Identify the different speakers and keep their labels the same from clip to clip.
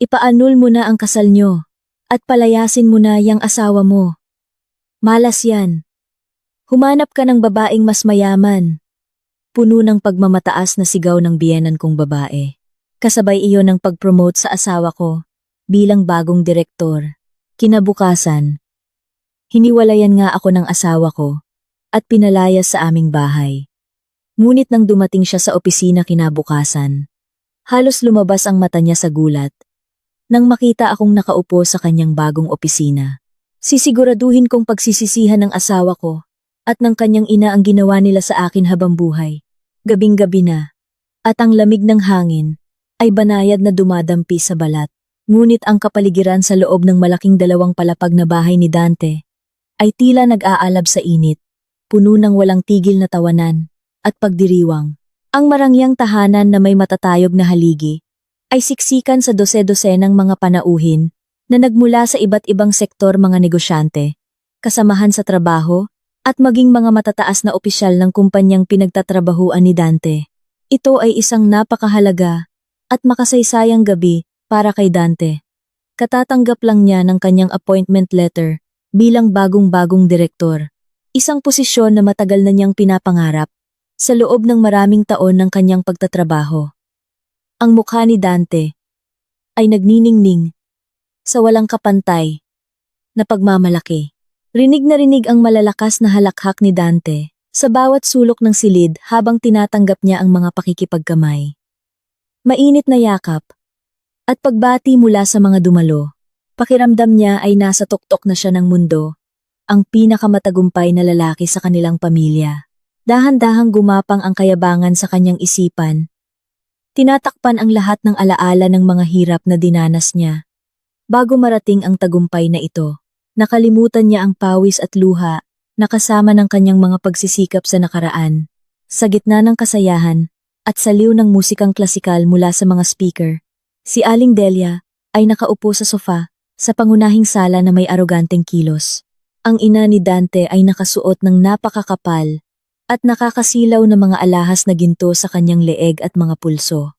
Speaker 1: Ipaanul mo na ang kasal nyo, at palayasin mo na yang asawa mo. Malas yan. Humanap ka ng babaeng mas mayaman. Puno ng pagmamataas na sigaw ng biyenan kong babae. Kasabay iyon ng pag-promote sa asawa ko bilang bagong direktor. Kinabukasan, hiniwalayan nga ako ng asawa ko at pinalayas sa aming bahay. Ngunit nang dumating siya sa opisina kinabukasan, halos lumabas ang mata niya sa gulat nang makita akong nakaupo sa kanyang bagong opisina. Sisiguraduhin kong pagsisisihan ng asawa ko at ng kanyang ina ang ginawa nila sa akin habang buhay. Gabing-gabi na, at ang lamig ng hangin ay banayad na dumadampi sa balat. Ngunit ang kapaligiran sa loob ng malaking 2 palapag na bahay ni Dante ay tila nag-aalab sa init, puno ng walang tigil na tawanan at pagdiriwang. Ang marangyang tahanan na may matatayog na haligi ay siksikan sa dose-dosenang mga panauhin na nagmula sa iba't ibang sektor, mga negosyante, kasamahan sa trabaho, at maging mga matataas na opisyal ng kumpanyang pinagtatrabahuan ni Dante. Ito ay isang napakahalaga at makasaysayang gabi para kay Dante. Katatanggap lang niya ng kanyang appointment letter bilang bagong-bagong direktor. Isang posisyon na matagal na niyang pinapangarap sa loob ng maraming taon ng kanyang pagtatrabaho. Ang mukha ni Dante ay nagniningning sa walang kapantay na pagmamalaki. Rinig na rinig ang malalakas na halakhak ni Dante sa bawat sulok ng silid habang tinatanggap niya ang mga pakikipagkamay. Mainit na yakap at pagbati mula sa mga dumalo. Pakiramdam niya ay nasa tuktok na siya ng mundo, ang pinakamatagumpay na lalaki sa kanilang pamilya. Dahan-dahang gumapang ang kayabangan sa kanyang isipan. Tinatakpan ang lahat ng alaala ng mga hirap na dinanas niya. Bago marating ang tagumpay na ito, nakalimutan niya ang pawis at luha na kasama ng kanyang mga pagsisikap sa nakaraan. Sa gitna ng kasayahan at saliw ng musikang klasikal mula sa mga speaker, si Aling Delia ay nakaupo sa sofa sa pangunahing sala na may aroganteng kilos. Ang ina ni Dante ay nakasuot ng napakakapal at nakakasilaw na mga alahas na ginto sa kanyang leeg at mga pulso.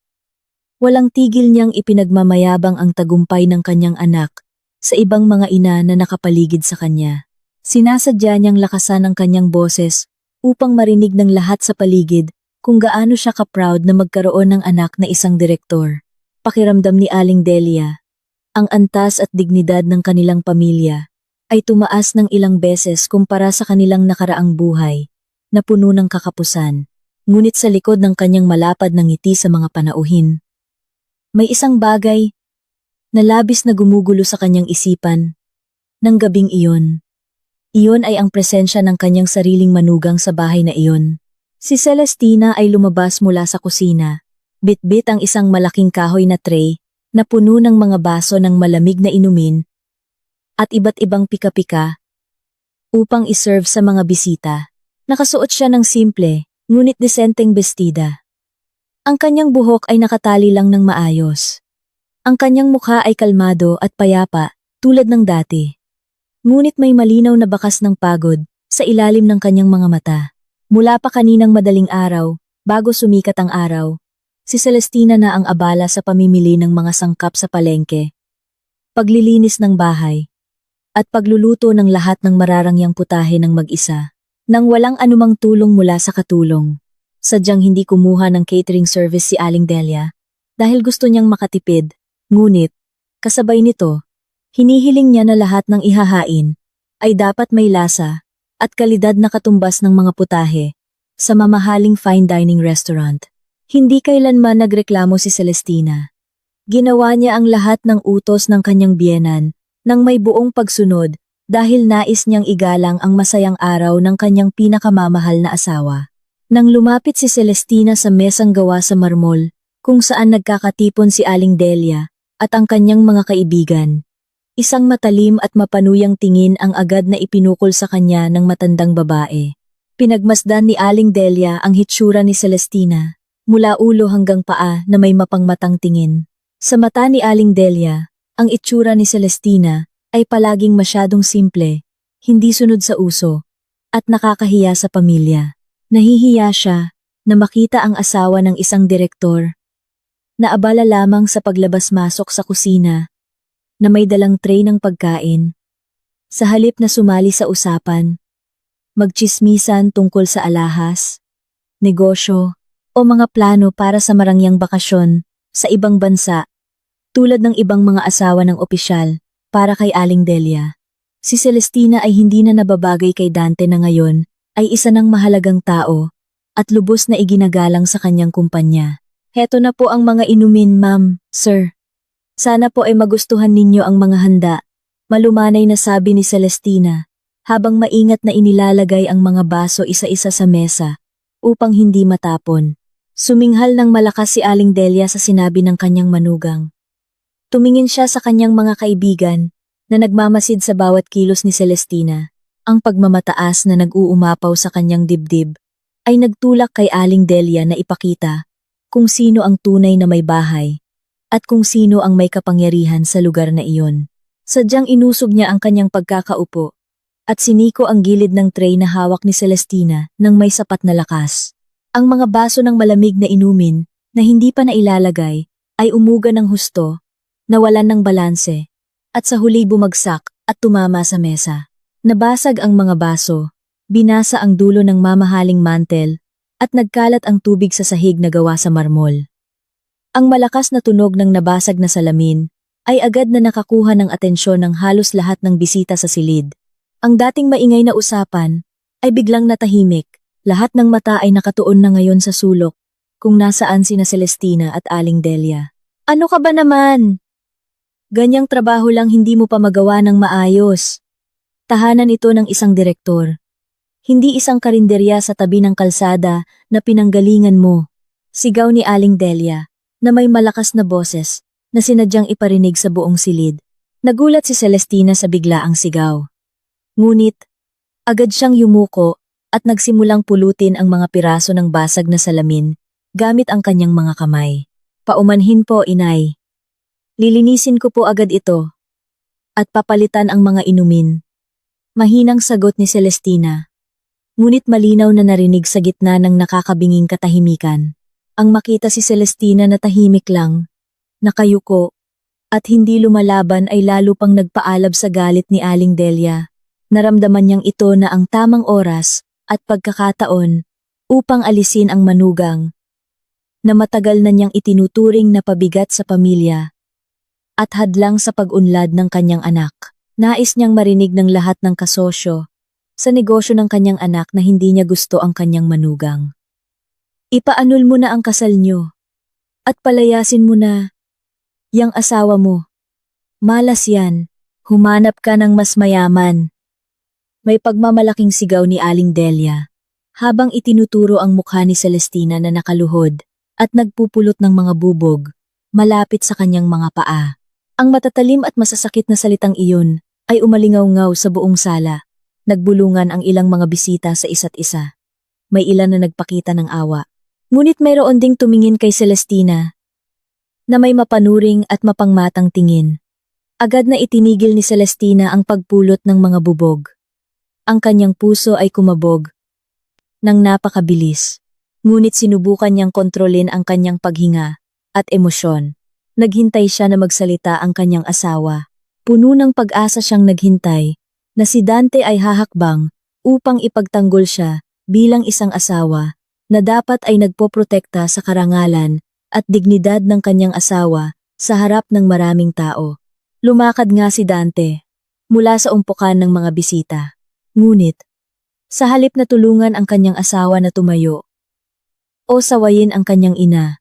Speaker 1: Walang tigil niyang ipinagmamayabang ang tagumpay ng kanyang anak sa ibang mga ina na nakapaligid sa kanya. Sinasadya niyang lakasan ang kanyang boses upang marinig ng lahat sa paligid kung gaano siya ka-proud na magkaroon ng anak na isang direktor. Pakiramdam ni Aling Delia, ang antas at dignidad ng kanilang pamilya ay tumaas ng ilang beses kumpara sa kanilang nakaraang buhay na puno ng kakapusan. Ngunit sa likod ng kanyang malapad na ngiti sa mga panauhin, may isang bagay na labis na gumugulo sa kanyang isipan. Nang gabing iyon, iyon ay ang presensya ng kanyang sariling manugang sa bahay na iyon. Si Celestina ay lumabas mula sa kusina. Bitbit ang isang malaking kahoy na tray na puno ng mga baso ng malamig na inumin at iba't ibang pika-pika upang iserve sa mga bisita. Nakasuot siya ng simple, ngunit disenteng bestida. Ang kanyang buhok ay nakatali lang ng maayos. Ang kanyang mukha ay kalmado at payapa, tulad ng dati. Ngunit may malinaw na bakas ng pagod sa ilalim ng kanyang mga mata. Mula pa kaninang madaling araw, bago sumikat ang araw, si Celestina na ang abala sa pamimili ng mga sangkap sa palengke, paglilinis ng bahay, at pagluluto ng lahat ng mararangyang putahe ng mag-isa. Nang walang anumang tulong mula sa katulong, sadyang hindi kumuha ng catering service si Aling Delia dahil gusto niyang makatipid. Ngunit, kasabay nito, hinihiling niya na lahat ng ihahain ay dapat may lasa at kalidad na katumbas ng mga putahe sa mamahaling fine dining restaurant. Hindi kailanman nagreklamo si Celestina. Ginawa niya ang lahat ng utos ng kanyang biyenan nang may buong pagsunod dahil nais niyang igalang ang masayang araw ng kanyang pinakamamahal na asawa. Nang lumapit si Celestina sa mesang gawa sa marmol, kung saan nagkakatipon si Aling Delia at ang kanyang mga kaibigan, isang matalim at mapanuyang tingin ang agad na ipinukol sa kanya ng matandang babae. Pinagmasdan ni Aling Delia ang hitsura ni Celestina, mula ulo hanggang paa na may mapangmatang tingin. Sa mata ni Aling Delia, ang itsura ni Celestina ay palaging masyadong simple, hindi sunod sa uso, at nakakahiya sa pamilya. Nahihiya siya na makita ang asawa ng isang direktor naabala lamang sa paglabas-masok sa kusina, na may dalang tray ng pagkain. Sa halip na sumali sa usapan, magtsismisan tungkol sa alahas, negosyo, o mga plano para sa marangyang bakasyon sa ibang bansa, tulad ng ibang mga asawa ng opisyal para kay Aling Delia. Si Celestina ay hindi na nababagay kay Dante na ngayon ay isa ng mahalagang tao at lubos na iginagalang sa kanyang kumpanya. Heto na po ang mga inumin, ma'am, sir. Sana po ay magustuhan ninyo ang mga handa, malumanay na sabi ni Celestina, habang maingat na inilalagay ang mga baso isa-isa sa mesa, upang hindi matapon. Suminghal ng malakas si Aling Delia sa sinabi ng kanyang manugang. Tumingin siya sa kanyang mga kaibigan, na nagmamasid sa bawat kilos ni Celestina. Ang pagmamataas na nag-uumapaw sa kanyang dibdib, ay nagtulak kay Aling Delia na ipakita kung sino ang tunay na may bahay at kung sino ang may kapangyarihan sa lugar na iyon. Sadyang inusog niya ang kanyang pagkakaupo at siniko ang gilid ng tray na hawak ni Celestina ng may sapat na lakas. Ang mga baso ng malamig na inumin na hindi pa nailalagay ay umuga ng husto, nawalan ng balanse, at sa huli bumagsak at tumama sa mesa. Nabasag ang mga baso, binasa ang dulo ng mamahaling mantel, at nagkalat ang tubig sa sahig na gawa sa marmol. Ang malakas na tunog ng nabasag na salamin ay agad na nakakuha ng atensyon ng halos lahat ng bisita sa silid. Ang dating maingay na usapan ay biglang natahimik, lahat ng mata ay nakatuon na ngayon sa sulok kung nasaan sina Celestina at Aling Delia. Ano ka ba naman? Ganyang trabaho lang hindi mo pa magawa ng maayos. Tahanan ito ng isang direktor. Hindi isang karinderya sa tabi ng kalsada na pinanggalingan mo. Sigaw ni Aling Delia, na may malakas na boses, na sinadyang iparinig sa buong silid. Nagulat si Celestina sa biglaang sigaw. Ngunit, agad siyang yumuko at nagsimulang pulutin ang mga piraso ng basag na salamin gamit ang kanyang mga kamay. Paumanhin po, inay. Lilinisin ko po agad ito. At papalitan ang mga inumin. Mahinang sagot ni Celestina. Ngunit malinaw na narinig sa gitna ng nakakabinging katahimikan. Ang makita si Celestina na tahimik lang, nakayuko, at hindi lumalaban ay lalo pang nagpaalab sa galit ni Aling Delia. Naramdaman niyang ito na ang tamang oras at pagkakataon upang alisin ang manugang na matagal na niyang itinuturing na pabigat sa pamilya at hadlang sa pag-unlad ng kanyang anak. Nais niyang marinig ng lahat ng kasosyo sa negosyo ng kanyang anak na hindi niya gusto ang kanyang manugang. Ipaanul mo na ang kasal niyo at palayasin mo na yang asawa mo. Malas yan, humanap ka ng mas mayaman. May pagmamalaking sigaw ni Aling Delia habang itinuturo ang mukha ni Celestina na nakaluhod at nagpupulot ng mga bubog malapit sa kanyang mga paa. Ang matatalim at masasakit na salitang iyon ay umalingaw-ngaw sa buong sala. Nagbulungan ang ilang mga bisita sa isa't isa. May ilan na nagpakita ng awa. Ngunit mayroon ding tumingin kay Celestina na may mapanuring at mapangmatang tingin. Agad na itinigil ni Celestina ang pagpulot ng mga bubog. Ang kanyang puso ay kumabog nang napakabilis. Ngunit sinubukan niyang kontrolin ang kanyang paghinga at emosyon. Naghintay siya na magsalita ang kanyang asawa. Puno ng pag-asa siyang naghintay na si Dante ay hahakbang upang ipagtanggol siya bilang isang asawa na dapat ay nagpoprotekta sa karangalan at dignidad ng kanyang asawa sa harap ng maraming tao. Lumakad nga si Dante mula sa umpukan ng mga bisita. Ngunit, sa halip na tulungan ang kanyang asawa na tumayo o sawayin ang kanyang ina,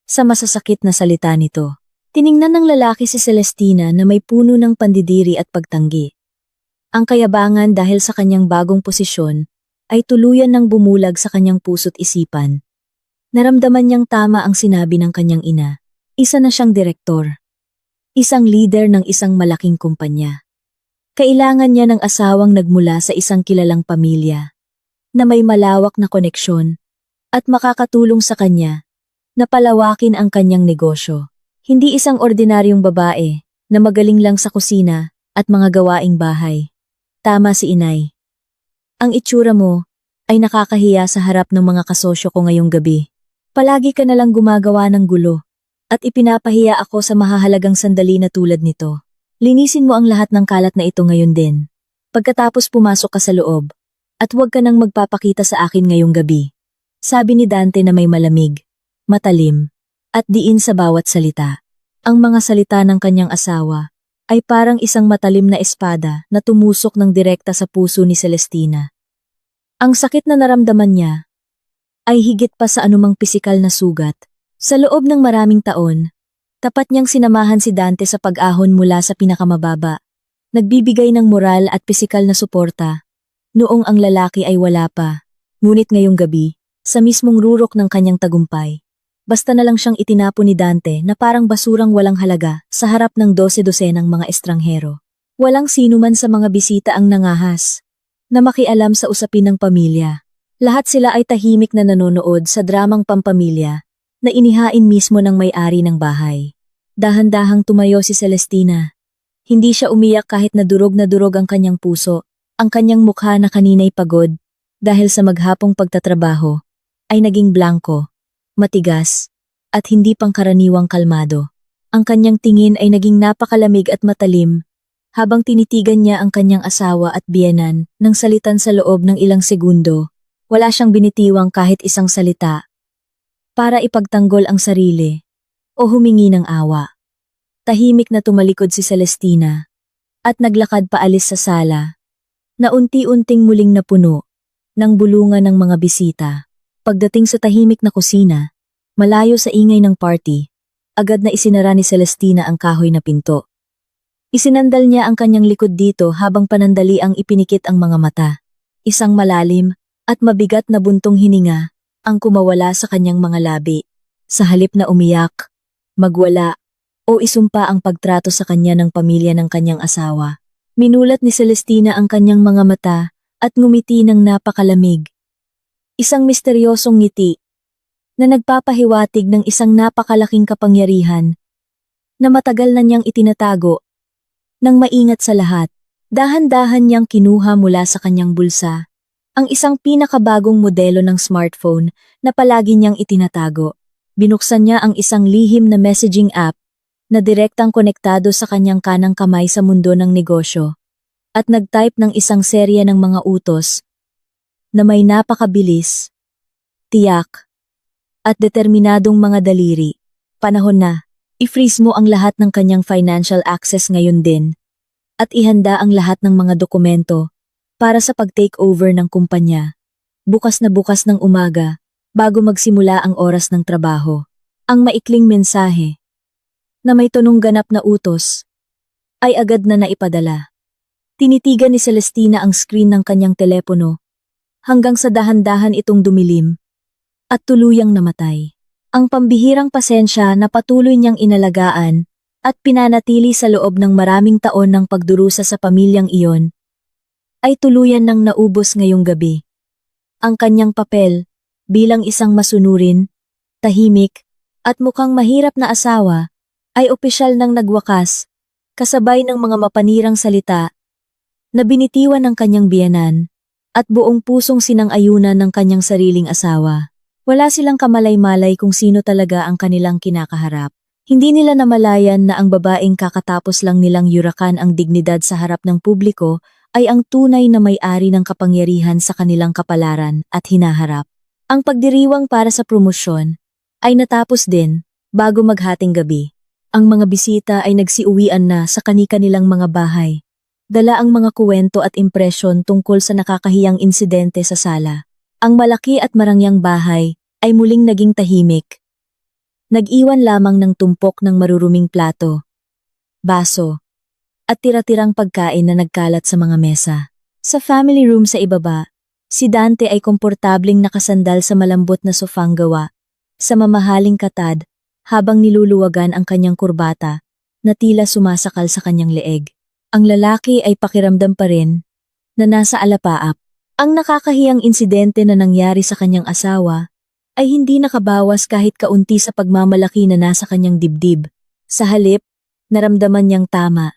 Speaker 1: sa masasakit na salita nito, tiningnan ng lalaki si Celestina na may puno ng pandidiri at pagtanggi. Ang kayabangan dahil sa kanyang bagong posisyon ay tuluyan ng bumulag sa kanyang puso't isipan. Naramdaman niyang tama ang sinabi ng kanyang ina. Isa na siyang direktor. Isang leader ng isang malaking kumpanya. Kailangan niya ng asawang nagmula sa isang kilalang pamilya na may malawak na koneksyon at makakatulong sa kanya na palawakin ang kanyang negosyo. Hindi isang ordinaryong babae na magaling lang sa kusina at mga gawaing bahay. Tama si inay. Ang itsura mo ay nakakahiya sa harap ng mga kasosyo ko ngayong gabi. Palagi ka nalang gumagawa ng gulo At ipinapahiya ako sa mahahalagang sandali na tulad nito. Linisin mo ang lahat ng kalat na ito ngayon din. Pagkatapos pumasok ka sa loob. At huwag ka nang magpapakita sa akin ngayong gabi. Sabi ni Dante na may malamig, matalim, at diin sa bawat salita. Ang mga salita ng kanyang asawa ay parang isang matalim na espada na tumusok ng direkta sa puso ni Celestina. Ang sakit na naramdaman niya ay higit pa sa anumang pisikal na sugat. Sa loob ng maraming taon, tapat niyang sinamahan si Dante sa pag-ahon mula sa pinakamababa, nagbibigay ng moral at pisikal na suporta, noong ang lalaki ay wala pa. Ngunit ngayong gabi, sa mismong rurok ng kanyang tagumpay, basta na lang siyang itinapon ni Dante na parang basurang walang halaga sa harap ng 12-dosenang mga estranghero. Walang sino man sa mga bisita ang nangahas na makialam sa usapin ng pamilya. Lahat sila ay tahimik na nanonood sa dramang pampamilya na inihain mismo ng may-ari ng bahay. Dahan-dahang tumayo si Celestina. Hindi siya umiyak kahit na durog ang kanyang puso. Ang kanyang mukha na kanina'y pagod dahil sa maghapong pagtatrabaho ay naging blanko, matigas, at hindi pangkaraniwang kalmado. Ang kanyang tingin ay naging napakalamig at matalim habang tinitigan niya ang kanyang asawa at biyenan ng salitan sa loob ng ilang segundo. Wala siyang binitiwang kahit isang salita para ipagtanggol ang sarili o humingi ng awa. Tahimik na tumalikod si Celestina at naglakad paalis sa sala na unti-unting muling napuno ng bulungan ng mga bisita. Pagdating sa tahimik na kusina, malayo sa ingay ng party, agad na isinara ni Celestina ang kahoy na pinto. Isinandal niya ang kanyang likod dito habang panandali ang ipinikit ang mga mata. Isang malalim at mabigat na buntong hininga ang kumawala sa kanyang mga labi. Sa halip na umiyak, magwala, o isumpa ang pagtrato sa kanya ng pamilya ng kanyang asawa, minulat ni Celestina ang kanyang mga mata at ngumiti ng napakalamig. Isang misteryosong ngiti na nagpapahiwatig ng isang napakalaking kapangyarihan na matagal na niyang itinatago. Nang maingat sa lahat, dahan-dahan niyang kinuha mula sa kanyang bulsa ang isang pinakabagong modelo ng smartphone na palagi niyang itinatago. Binuksan niya ang isang lihim na messaging app na direktang konektado sa kanyang kanang kamay sa mundo ng negosyo at nag-type ng isang serya ng mga utos na may napakabilis, tiyak, at determinadong mga daliri. Panahon na, i-freeze mo ang lahat ng kanyang financial access ngayon din at ihanda ang lahat ng mga dokumento para sa pag-takeover ng kumpanya. Bukas ng umaga, bago magsimula ang oras ng trabaho. Ang maikling mensahe na may tonong ganap na utos ay agad na naipadala. Tinitigan ni Celestina ang screen ng kanyang telepono hanggang sa dahan-dahan itong dumilim at tuluyang namatay. Ang pambihirang pasensya na patuloy niyang inalagaan at pinanatili sa loob ng maraming taon ng pagdurusa sa pamilyang iyon ay tuluyan ng naubos ngayong gabi. Ang kanyang papel bilang isang masunurin, tahimik, at mukhang mahirap na asawa ay opisyal nang nagwakas, kasabay ng mga mapanirang salita na binitiwan ng kanyang biyenan at buong pusong sinang-ayunan ng kanyang sariling asawa. Wala silang kamalay-malay kung sino talaga ang kanilang kinakaharap. Hindi nila namalayan na ang babaeng kakatapos lang nilang yurakan ang dignidad sa harap ng publiko ay ang tunay na may-ari ng kapangyarihan sa kanilang kapalaran at hinaharap. Ang pagdiriwang para sa promosyon ay natapos din bago maghating gabi. Ang mga bisita ay nagsiuwian na sa kani-kanilang mga bahay. Dala ang mga kuwento at impresyon tungkol sa nakakahiyang insidente sa sala. Ang malaki at marangyang bahay ay muling naging tahimik. Nag-iwan lamang ng tumpok ng maruruming plato, baso, at tira-tirang pagkain na nagkalat sa mga mesa. Sa family room sa ibaba, si Dante ay komportabling nakasandal sa malambot na sofang gawa, sa mamahaling katad, habang niluluwagan ang kanyang kurbata, na tila sumasakal sa kanyang leeg. Ang lalaki ay pakiramdam pa rin, na nasa alapaap. Ang nakakahiyang insidente na nangyari sa kanyang asawa, ay hindi nakabawas kahit kaunti sa pagmamalaki na nasa kanyang dibdib. Sa halip, naramdaman niyang tama,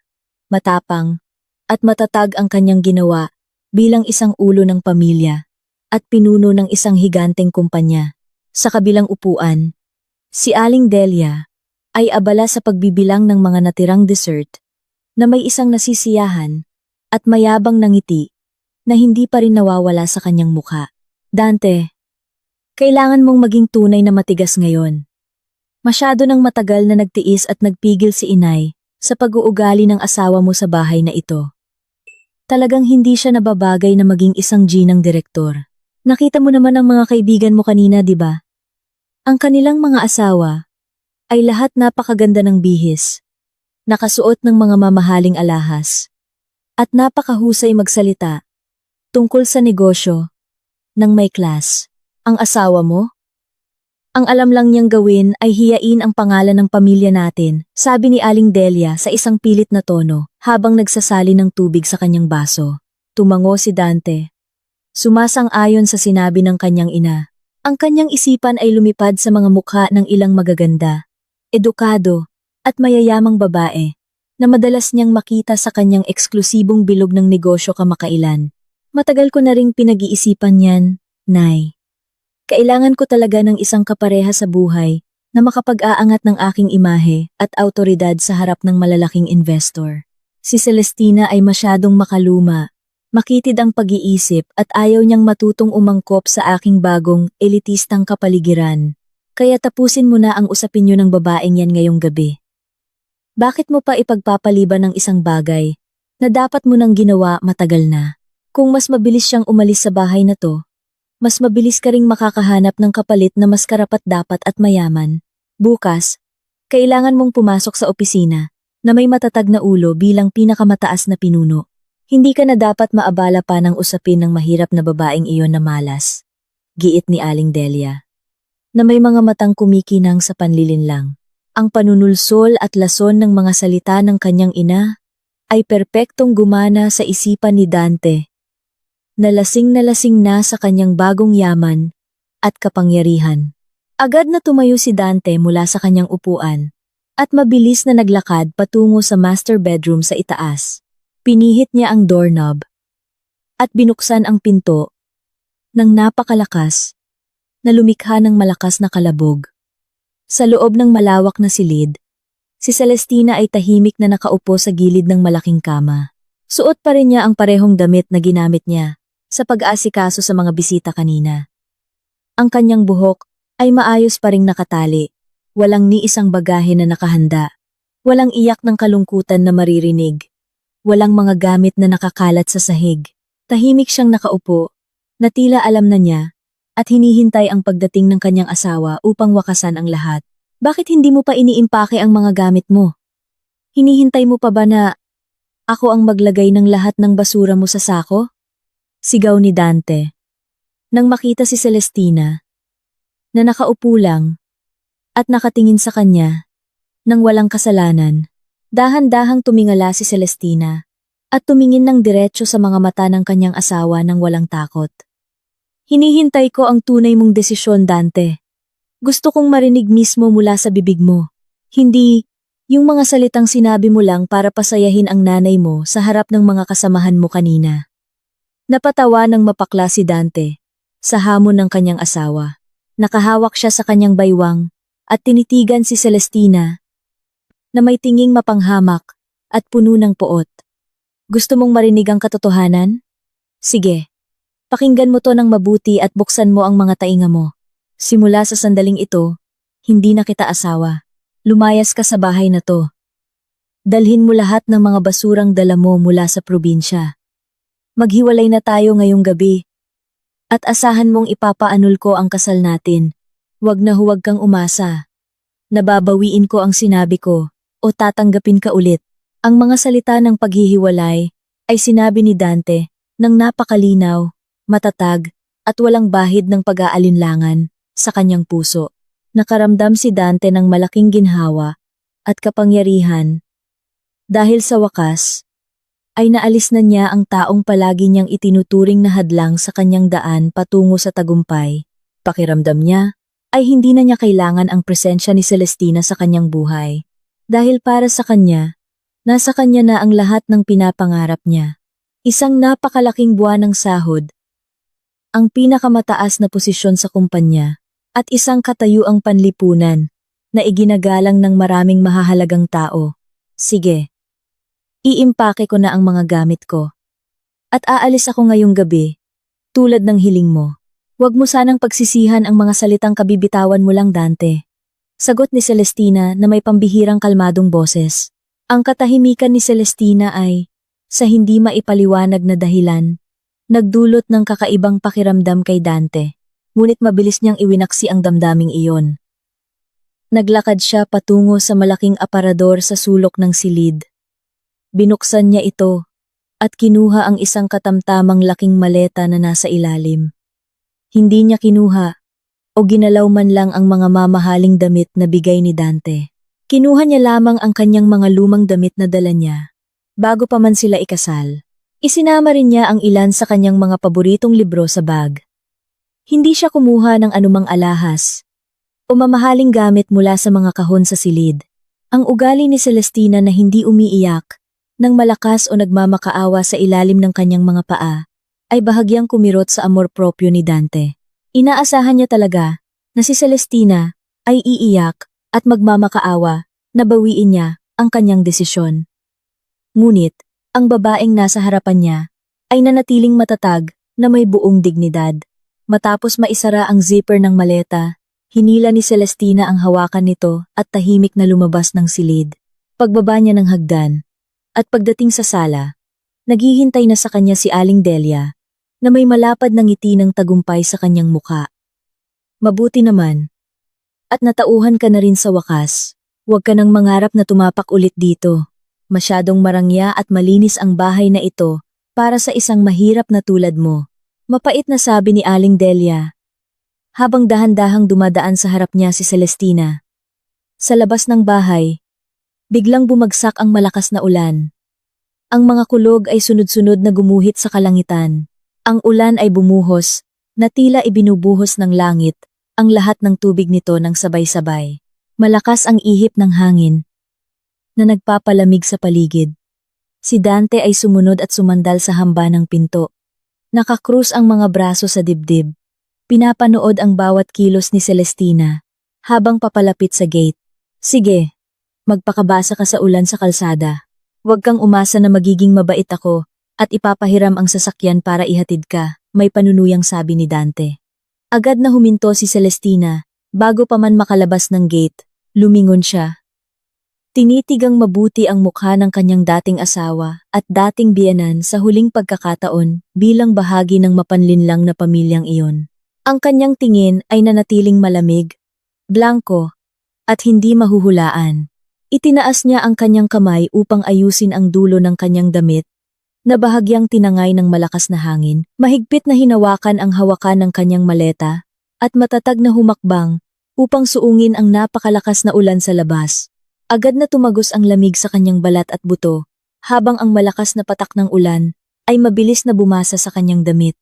Speaker 1: matapang, at matatag ang kanyang ginawa bilang isang ulo ng pamilya at pinuno ng isang higanteng kumpanya. Sa kabilang upuan, si Aling Delia, ay abala sa pagbibilang ng mga natirang dessert na may isang nasisiyahan at mayabang na ngiti na hindi pa rin nawawala sa kanyang mukha. Dante, kailangan mong maging tunay na matigas ngayon. Masyado nang matagal na nagtiis at nagpigil si inay sa pag-uugali ng asawa mo sa bahay na ito. Talagang hindi siya nababagay na maging isang ginang direktor. Nakita mo naman ang mga kaibigan mo kanina, di ba? Ang kanilang mga asawa ay lahat napakaganda ng bihis, nakasuot ng mga mamahaling alahas, at napakahusay magsalita tungkol sa negosyo ng may class. Ang asawa mo? Ang alam lang niyang gawin ay hiyain ang pangalan ng pamilya natin, sabi ni Aling Delia sa isang pilit na tono habang nagsasali ng tubig sa kanyang baso. Tumango si Dante. Sumasang-ayon sa sinabi ng kanyang ina. Ang kanyang isipan ay lumipad sa mga mukha ng ilang magaganda, edukado, at mayayamang babae na madalas niyang makita sa kanyang eksklusibong bilog ng negosyo kamakailan. Matagal ko na ring pinag-iisipan yan, Nay. Kailangan ko talaga ng isang kapareha sa buhay na makapag-aangat ng aking imahe at awtoridad sa harap ng malalaking investor. Si Celestina ay masyadong makaluma, makitid ang pag-iisip at ayaw niyang matutong umangkop sa aking bagong elitistang kapaligiran. Kaya tapusin mo na ang usapin niyo ng babaeng yan ngayong gabi. Bakit mo pa ipagpapaliban ng isang bagay na dapat mo nang ginawa matagal na? Kung mas mabilis siyang umalis sa bahay na to, mas mabilis ka ring makakahanap ng kapalit na mas karapat-dapat at mayaman. Bukas, kailangan mong pumasok sa opisina na may matatag na ulo bilang pinakamataas na pinuno. Hindi ka na dapat maabala pa ng usapin ng mahirap na babaeng iyon na malas. Giit ni Aling Delia, na may mga matang kumikinang sa panlilinlang. Ang panunulsol at lason ng mga salita ng kanyang ina ay perpektong gumana sa isipan ni Dante. Nalasing na sa kanyang bagong yaman at kapangyarihan. Agad na tumayo si Dante mula sa kanyang upuan at mabilis na naglakad patungo sa master bedroom sa itaas. Pinihit niya ang doorknob at binuksan ang pinto ng napakalakas na lumikha ng malakas na kalabog. Sa loob ng malawak na silid, si Celestina ay tahimik na nakaupo sa gilid ng malaking kama. Suot pa rin niya ang parehong damit na ginamit niya sa pag-aasikaso sa mga bisita kanina. Ang kanyang buhok ay maayos pa ring nakatali, walang ni isang bagahe na nakahanda, walang iyak ng kalungkutan na maririnig, walang mga gamit na nakakalat sa sahig. Tahimik siyang nakaupo, na tila alam na niya, at hinihintay ang pagdating ng kanyang asawa upang wakasan ang lahat. Bakit hindi mo pa iniimpake ang mga gamit mo? Hinihintay mo pa ba na ako ang maglagay ng lahat ng basura mo sa sako? Sigaw ni Dante. Nang makita si Celestina, na nakaupo lang, at nakatingin sa kanya, nang walang kasalanan, dahan-dahang tumingala si Celestina, at tumingin ng diretso sa mga mata ng kanyang asawa nang walang takot. Hinihintay ko ang tunay mong desisyon, Dante. Gusto kong marinig mismo mula sa bibig mo. Hindi yung mga salitang sinabi mo lang para pasayahin ang nanay mo sa harap ng mga kasamahan mo kanina. Napatawa ng mapakla si Dante sa hamon ng kanyang asawa. Nakahawak siya sa kanyang baywang at tinitigan si Celestina na may tinging mapanghamak at puno ng poot. Gusto mong marinig ang katotohanan? Sige, pakinggan mo to ng mabuti at buksan mo ang mga tainga mo. Simula sa sandaling ito, hindi na kita asawa. Lumayas ka sa bahay na to. Dalhin mo lahat ng mga basurang dala mo mula sa probinsya. Maghiwalay na tayo ngayong gabi. At asahan mong ipapaanul ko ang kasal natin. Huwag na huwag kang umasa. Nababawiin ko ang sinabi ko o tatanggapin ka ulit. Ang mga salita ng paghihiwalay ay sinabi ni Dante ng napakalinaw, matatag at walang bahid ng pag-aalinlangan sa kanyang puso. Nakaramdam si Dante ng malaking ginhawa at kapangyarihan dahil sa wakas ay naalis na niya ang taong palagi niyang itinuturing na hadlang sa kanyang daan patungo sa tagumpay. Pakiramdam niya ay hindi na niya kailangan ang presensya ni Celestina sa kanyang buhay. Dahil para sa kanya, nasa kanya na ang lahat ng pinapangarap niya. Isang napakalaking buwan ng sahod, ang pinakamataas na posisyon sa kumpanya, at isang katayuang panlipunan na iginagalang ng maraming mahahalagang tao. Sige, iimpake ko na ang mga gamit ko. At aalis ako ngayong gabi, tulad ng hiling mo. Huwag mo sanang pagsisihan ang mga salitang kabibitawan mo lang, Dante. Sagot ni Celestina na may pambihirang kalmadong boses. Ang katahimikan ni Celestina ay, sa hindi maipaliwanag na dahilan, nagdulot ng kakaibang pakiramdam kay Dante. Ngunit mabilis niyang iwinaksi ang damdaming iyon. Naglakad siya patungo sa malaking aparador sa sulok ng silid. Binuksan niya ito at kinuha ang isang katamtamang laking maleta na nasa ilalim. Hindi niya kinuha o ginalaw man lang ang mga mamahaling damit na bigay ni Dante. Kinuha niya lamang ang kanyang mga lumang damit na dala niya, bago pa man sila ikasal. Isinama rin niya ang ilan sa kanyang mga paboritong libro sa bag. Hindi siya kumuha ng anumang alahas o mamahaling gamit mula sa mga kahon sa silid. Ang ugali ni Celestina na hindi umiiyak nang malakas o nagmamakaawa sa ilalim ng kanyang mga paa, ay bahagyang kumirot sa amor propyo ni Dante. Inaasahan niya talaga na si Celestina ay iiyak at magmamakaawa na bawiin niya ang kanyang desisyon. Ngunit, ang babaeng nasa harapan niya ay nanatiling matatag na may buong dignidad. Matapos maisara ang zipper ng maleta, hinila ni Celestina ang hawakan nito at tahimik na lumabas ng silid. Pagbaba niya ng hagdan, at pagdating sa sala, naghihintay na sa kanya si Aling Delia, na may malapad na ngiti ng tagumpay sa kanyang muka. Mabuti naman. At natauhan ka na rin sa wakas. Huwag ka nang mangarap na tumapak ulit dito. Masyadong marangya at malinis ang bahay na ito para sa isang mahirap na tulad mo. Mapait na sabi ni Aling Delia, habang dahan-dahang dumadaan sa harap niya si Celestina. Sa labas ng bahay, biglang bumagsak ang malakas na ulan. Ang mga kulog ay sunod-sunod na gumuhit sa kalangitan. Ang ulan ay bumuhos, na tila ibinubuhos ng langit, ang lahat ng tubig nito ng sabay-sabay. Malakas ang ihip ng hangin, na nagpapalamig sa paligid. Si Dante ay sumunod at sumandal sa hamba ng pinto. Nakakrus ang mga braso sa dibdib. Pinapanood ang bawat kilos ni Celestina, habang papalapit sa gate. Sige, magpakabasa ka sa ulan sa kalsada. Huwag kang umasa na magiging mabait ako at ipapahiram ang sasakyan para ihatid ka, may panunuyang sabi ni Dante. Agad na huminto si Celestina, bago pa man makalabas ng gate, lumingon siya. Tinitigang mabuti ang mukha ng kanyang dating asawa at dating biyenan sa huling pagkakataon bilang bahagi ng mapanlinlang na pamilyang iyon. Ang kanyang tingin ay nanatiling malamig, blanko, at hindi mahuhulaan. Itinaas niya ang kanyang kamay upang ayusin ang dulo ng kanyang damit, na bahagyang tinangay ng malakas na hangin. Mahigpit na hinawakan ang hawakan ng kanyang maleta, at matatag na humakbang upang suungin ang napakalakas na ulan sa labas. Agad na tumagos ang lamig sa kanyang balat at buto, habang ang malakas na patak ng ulan ay mabilis na bumasa sa kanyang damit.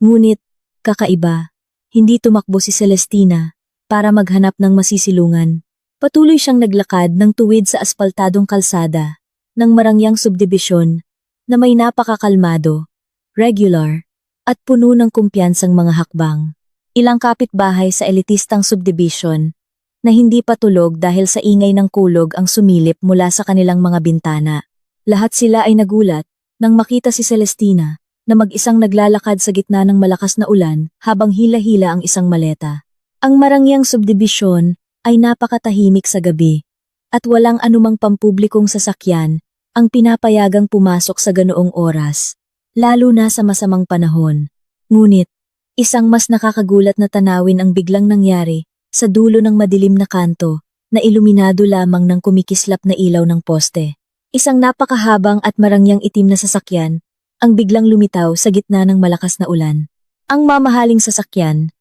Speaker 1: Ngunit, kakaiba, hindi tumakbo si Celestina para maghanap ng masisilungan. Patuloy siyang naglakad ng tuwid sa aspaltadong kalsada ng marangyang subdibisyon na may napakakalmado, regular, at puno ng kumpiyansang mga hakbang. Ilang kapitbahay sa elitistang subdivision na hindi patulog dahil sa ingay ng kulog ang sumilip mula sa kanilang mga bintana. Lahat sila ay nagulat nang makita si Celestina na mag-isang naglalakad sa gitna ng malakas na ulan habang hila-hila ang isang maleta. Ang marangyang subdibisyon ay napakatahimik sa gabi at walang anumang pampublikong sasakyan ang pinapayagang pumasok sa ganoong oras, lalo na sa masamang panahon. Ngunit, isang mas nakakagulat na tanawin ang biglang nangyari sa dulo ng madilim na kanto na iluminado lamang ng kumikislap na ilaw ng poste. Isang napakahabang at marangyang itim na sasakyan ang biglang lumitaw sa gitna ng malakas na ulan. Ang mamahaling sasakyan,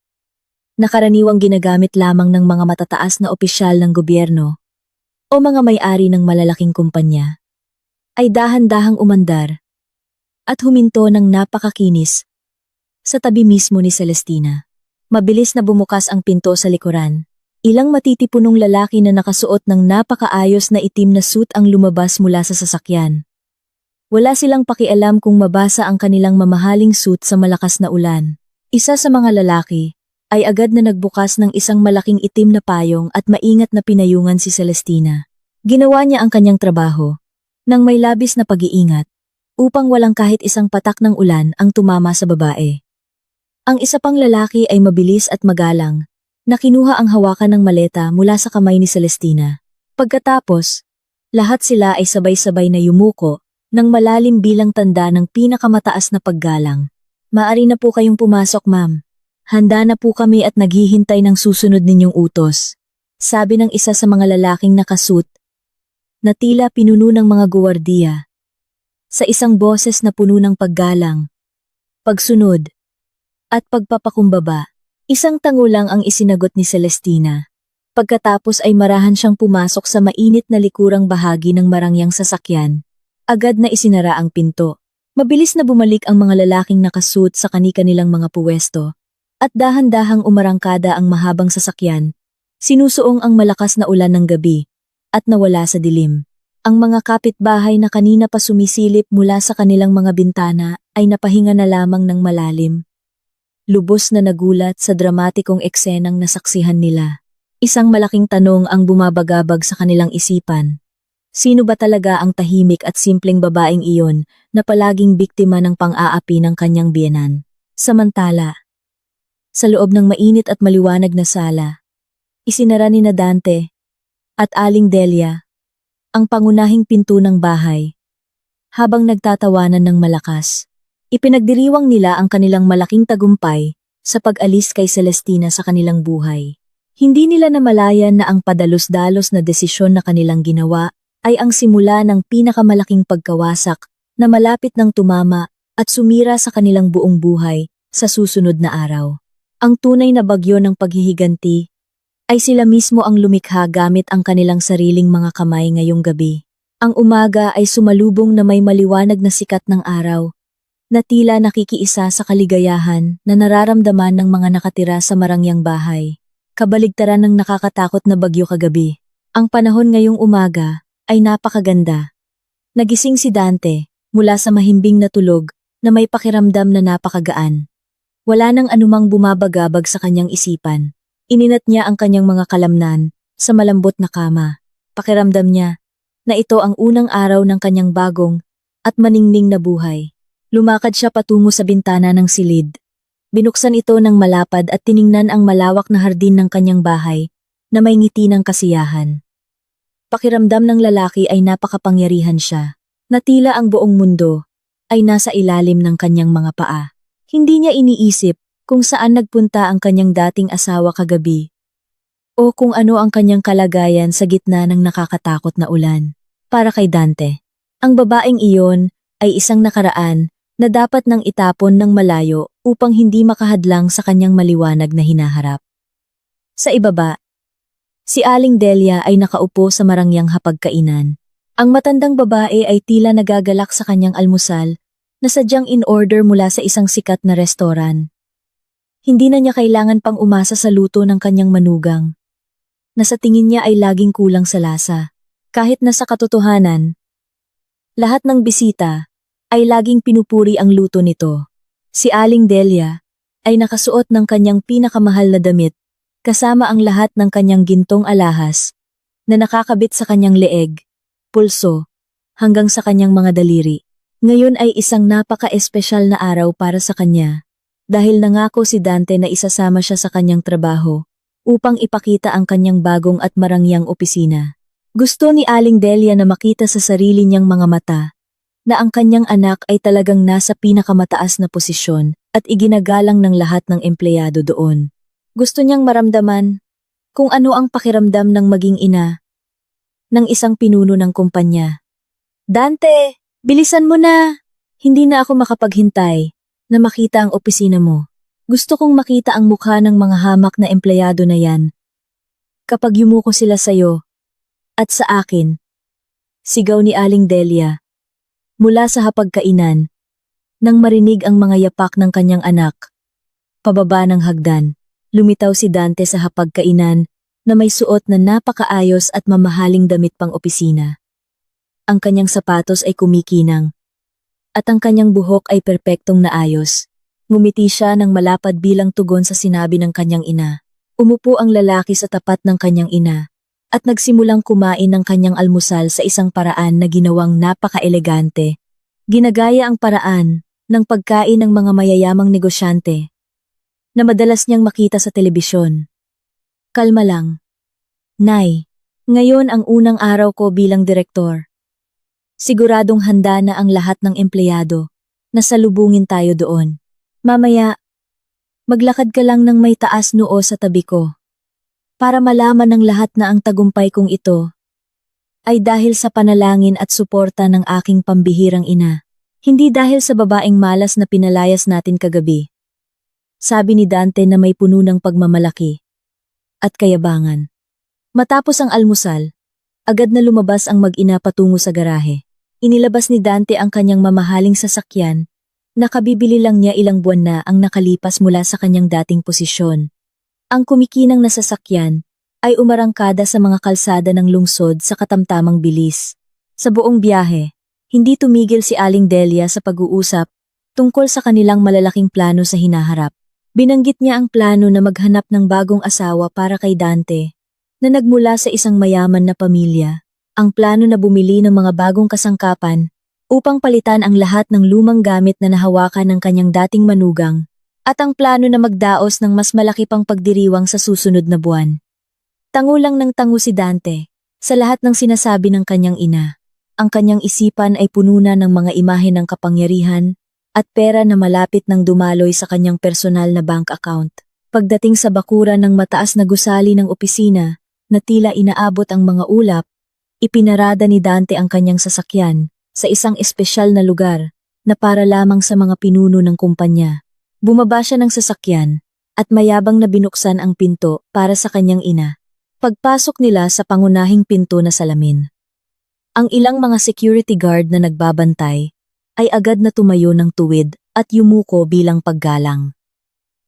Speaker 1: na karaniwang ginagamit lamang ng mga matataas na opisyal ng gobyerno o mga may-ari ng malalaking kumpanya, ay dahan-dahang umandar at huminto ng napakakinis sa tabi mismo ni Celestina. Mabilis na bumukas ang pinto sa likuran. Ilang matitipunong lalaki na nakasuot ng napakaayos na itim na suit ang lumabas mula sa sasakyan. Wala silang pakialam kung mabasa ang kanilang mamahaling suit sa malakas na ulan. Isa sa mga lalaki ay agad na nagbukas ng isang malaking itim na payong at maingat na pinayungan si Celestina. Ginawa niya ang kanyang trabaho, nang may labis na pag-iingat, upang walang kahit isang patak ng ulan ang tumama sa babae. Ang isa pang lalaki ay mabilis at magalang, na kinuha ang hawakan ng maleta mula sa kamay ni Celestina. Pagkatapos, lahat sila ay sabay-sabay na yumuko ng malalim bilang tanda ng pinakamataas na paggalang. Maari na po kayong pumasok, ma'am. Handa na po kami at naghihintay ng susunod ninyong utos, sabi ng isa sa mga lalaking nakasuit, na tila pinuno ng mga guwardiya. Sa isang boses na puno ng paggalang, pagsunod, at pagpapakumbaba, isang tango lang ang isinagot ni Celestina. Pagkatapos ay marahan siyang pumasok sa mainit na likurang bahagi ng marangyang sasakyan. Agad na isinara ang pinto. Mabilis na bumalik ang mga lalaking nakasuit sa kani-kanilang mga puwesto, at dahan-dahang umarangkada ang mahabang sasakyan, sinusuong ang malakas na ulan ng gabi, at nawala sa dilim. Ang mga kapitbahay na kanina pa sumisilip mula sa kanilang mga bintana ay napahinga na lamang ng malalim. Lubos na nagulat sa dramatikong eksenang nasaksihan nila. Isang malaking tanong ang bumabagabag sa kanilang isipan. Sino ba talaga ang tahimik at simpleng babaeng iyon na palaging biktima ng pang-aapi ng kanyang biyenan? Samantala, sa loob ng mainit at maliwanag na sala, isinara ni na Dante at Aling Delia ang pangunahing pinto ng bahay. Habang nagtatawanan ng malakas, ipinagdiriwang nila ang kanilang malaking tagumpay sa pag-alis kay Celestina sa kanilang buhay. Hindi nila namalayan na ang padalos-dalos na desisyon na kanilang ginawa ay ang simula ng pinakamalaking pagkawasak na malapit ng tumama at sumira sa kanilang buong buhay sa susunod na araw. Ang tunay na bagyo ng paghihiganti ay sila mismo ang lumikha gamit ang kanilang sariling mga kamay ngayong gabi. Ang umaga ay sumalubong na may maliwanag na sikat ng araw, na tila nakikiisa sa kaligayahan na nararamdaman ng mga nakatira sa marangyang bahay. Kabaligtaran ng nakakatakot na bagyo kagabi. Ang panahon ngayong umaga ay napakaganda. Nagising si Dante mula sa mahimbing na tulog na may pakiramdam na napakagaan. Wala nang anumang bumabagabag sa kanyang isipan. Ininat niya ang kanyang mga kalamnan sa malambot na kama. Pakiramdam niya na ito ang unang araw ng kanyang bagong at maningning na buhay. Lumakad siya patungo sa bintana ng silid. Binuksan ito ng malapad at tiningnan ang malawak na hardin ng kanyang bahay na may ngiti ng kasiyahan. Pakiramdam ng lalaki ay napakapangyarihan siya, na tila ang buong mundo ay nasa ilalim ng kanyang mga paa. Hindi niya iniisip kung saan nagpunta ang kanyang dating asawa kagabi o kung ano ang kanyang kalagayan sa gitna ng nakakatakot na ulan. Para kay Dante, ang babaeng iyon ay isang nakaraan na dapat nang itapon ng malayo upang hindi makahadlang sa kanyang maliwanag na hinaharap. Sa ibaba, si Aling Delia ay nakaupo sa marangyang hapagkainan. Ang matandang babae ay tila nagagalak sa kanyang almusal na sadyang in-order mula sa isang sikat na restoran. Hindi na niya kailangan pang umasa sa luto ng kanyang manugang, na sa tingin niya ay laging kulang sa lasa. Kahit na sa katotohanan, lahat ng bisita ay laging pinupuri ang luto nito. Si Aling Delia ay nakasuot ng kanyang pinakamahal na damit, kasama ang lahat ng kanyang gintong alahas na nakakabit sa kanyang leeg, pulso, hanggang sa kanyang mga daliri. Ngayon ay isang napaka-espesyal na araw para sa kanya, dahil nangako si Dante na isasama siya sa kanyang trabaho upang ipakita ang kanyang bagong at marangyang opisina. Gusto ni Aling Delia na makita sa sarili niyang mga mata na ang kanyang anak ay talagang nasa pinakamataas na posisyon at iginagalang ng lahat ng empleyado doon. Gusto niyang maramdaman kung ano ang pakiramdam ng maging ina ng isang pinuno ng kumpanya. Dante, bilisan mo na! Hindi na ako makapaghintay na makita ang opisina mo. Gusto kong makita ang mukha ng mga hamak na empleyado na yan kapag yumuko sila sa'yo at sa akin. Sigaw ni Aling Delia mula sa hapagkainan nang marinig ang mga yapak ng kanyang anak. Pababa ng hagdan, lumitaw si Dante sa hapagkainan na may suot na napakaayos at mamahaling damit pang opisina. Ang kanyang sapatos ay kumikinang, at ang kanyang buhok ay perpektong naayos. Ngumiti siya ng malapad bilang tugon sa sinabi ng kanyang ina. Umupo ang lalaki sa tapat ng kanyang ina at nagsimulang kumain ng kanyang almusal sa isang paraan na ginawang napaka-elegante. Ginagaya ang paraan ng pagkain ng mga mayayamang negosyante na madalas niyang makita sa telebisyon. Kalma lang. Nay, ngayon ang unang araw ko bilang direktor. Siguradong handa na ang lahat ng empleyado na salubungin tayo doon. Mamaya, maglakad ka lang ng may taas noo sa tabi ko para malaman ng lahat na ang tagumpay kong ito ay dahil sa panalangin at suporta ng aking pambihirang ina. Hindi dahil sa babaeng malas na pinalayas natin kagabi. Sabi ni Dante na may puno ng pagmamalaki at kayabangan. Matapos ang almusal, agad na lumabas ang mag-ina patungo sa garahe. Inilabas ni Dante ang kanyang mamahaling sasakyan. Nakabibili lang niya ilang buwan na ang nakalipas mula sa kanyang dating posisyon. Ang kumikinang na sasakyan ay umarangkada sa mga kalsada ng lungsod sa katamtamang bilis. Sa buong biyahe, hindi tumigil si Aling Delia sa pag-uusap tungkol sa kanilang malalaking plano sa hinaharap. Binanggit niya ang plano na maghanap ng bagong asawa para kay Dante, na nagmula sa isang mayaman na pamilya. Ang plano na bumili ng mga bagong kasangkapan upang palitan ang lahat ng lumang gamit na nahawakan ng kanyang dating manugang, at ang plano na magdaos ng mas malaki pang pagdiriwang sa susunod na buwan. Tango lang ng tango si Dante sa lahat ng sinasabi ng kanyang ina. Ang kanyang isipan ay puno na ng mga imahe ng kapangyarihan at pera na malapit nang dumaloy sa kanyang personal na bank account. Pagdating sa bakuran ng mataas na gusali ng opisina na tila inaabot ang mga ulap, ipinarada ni Dante ang kanyang sasakyan sa isang espesyal na lugar na para lamang sa mga pinuno ng kumpanya. Bumaba siya ng sasakyan at mayabang na binuksan ang pinto para sa kanyang ina. Pagpasok nila sa pangunahing pinto na salamin, ang ilang mga security guard na nagbabantay ay agad na tumayo ng tuwid at yumuko bilang paggalang.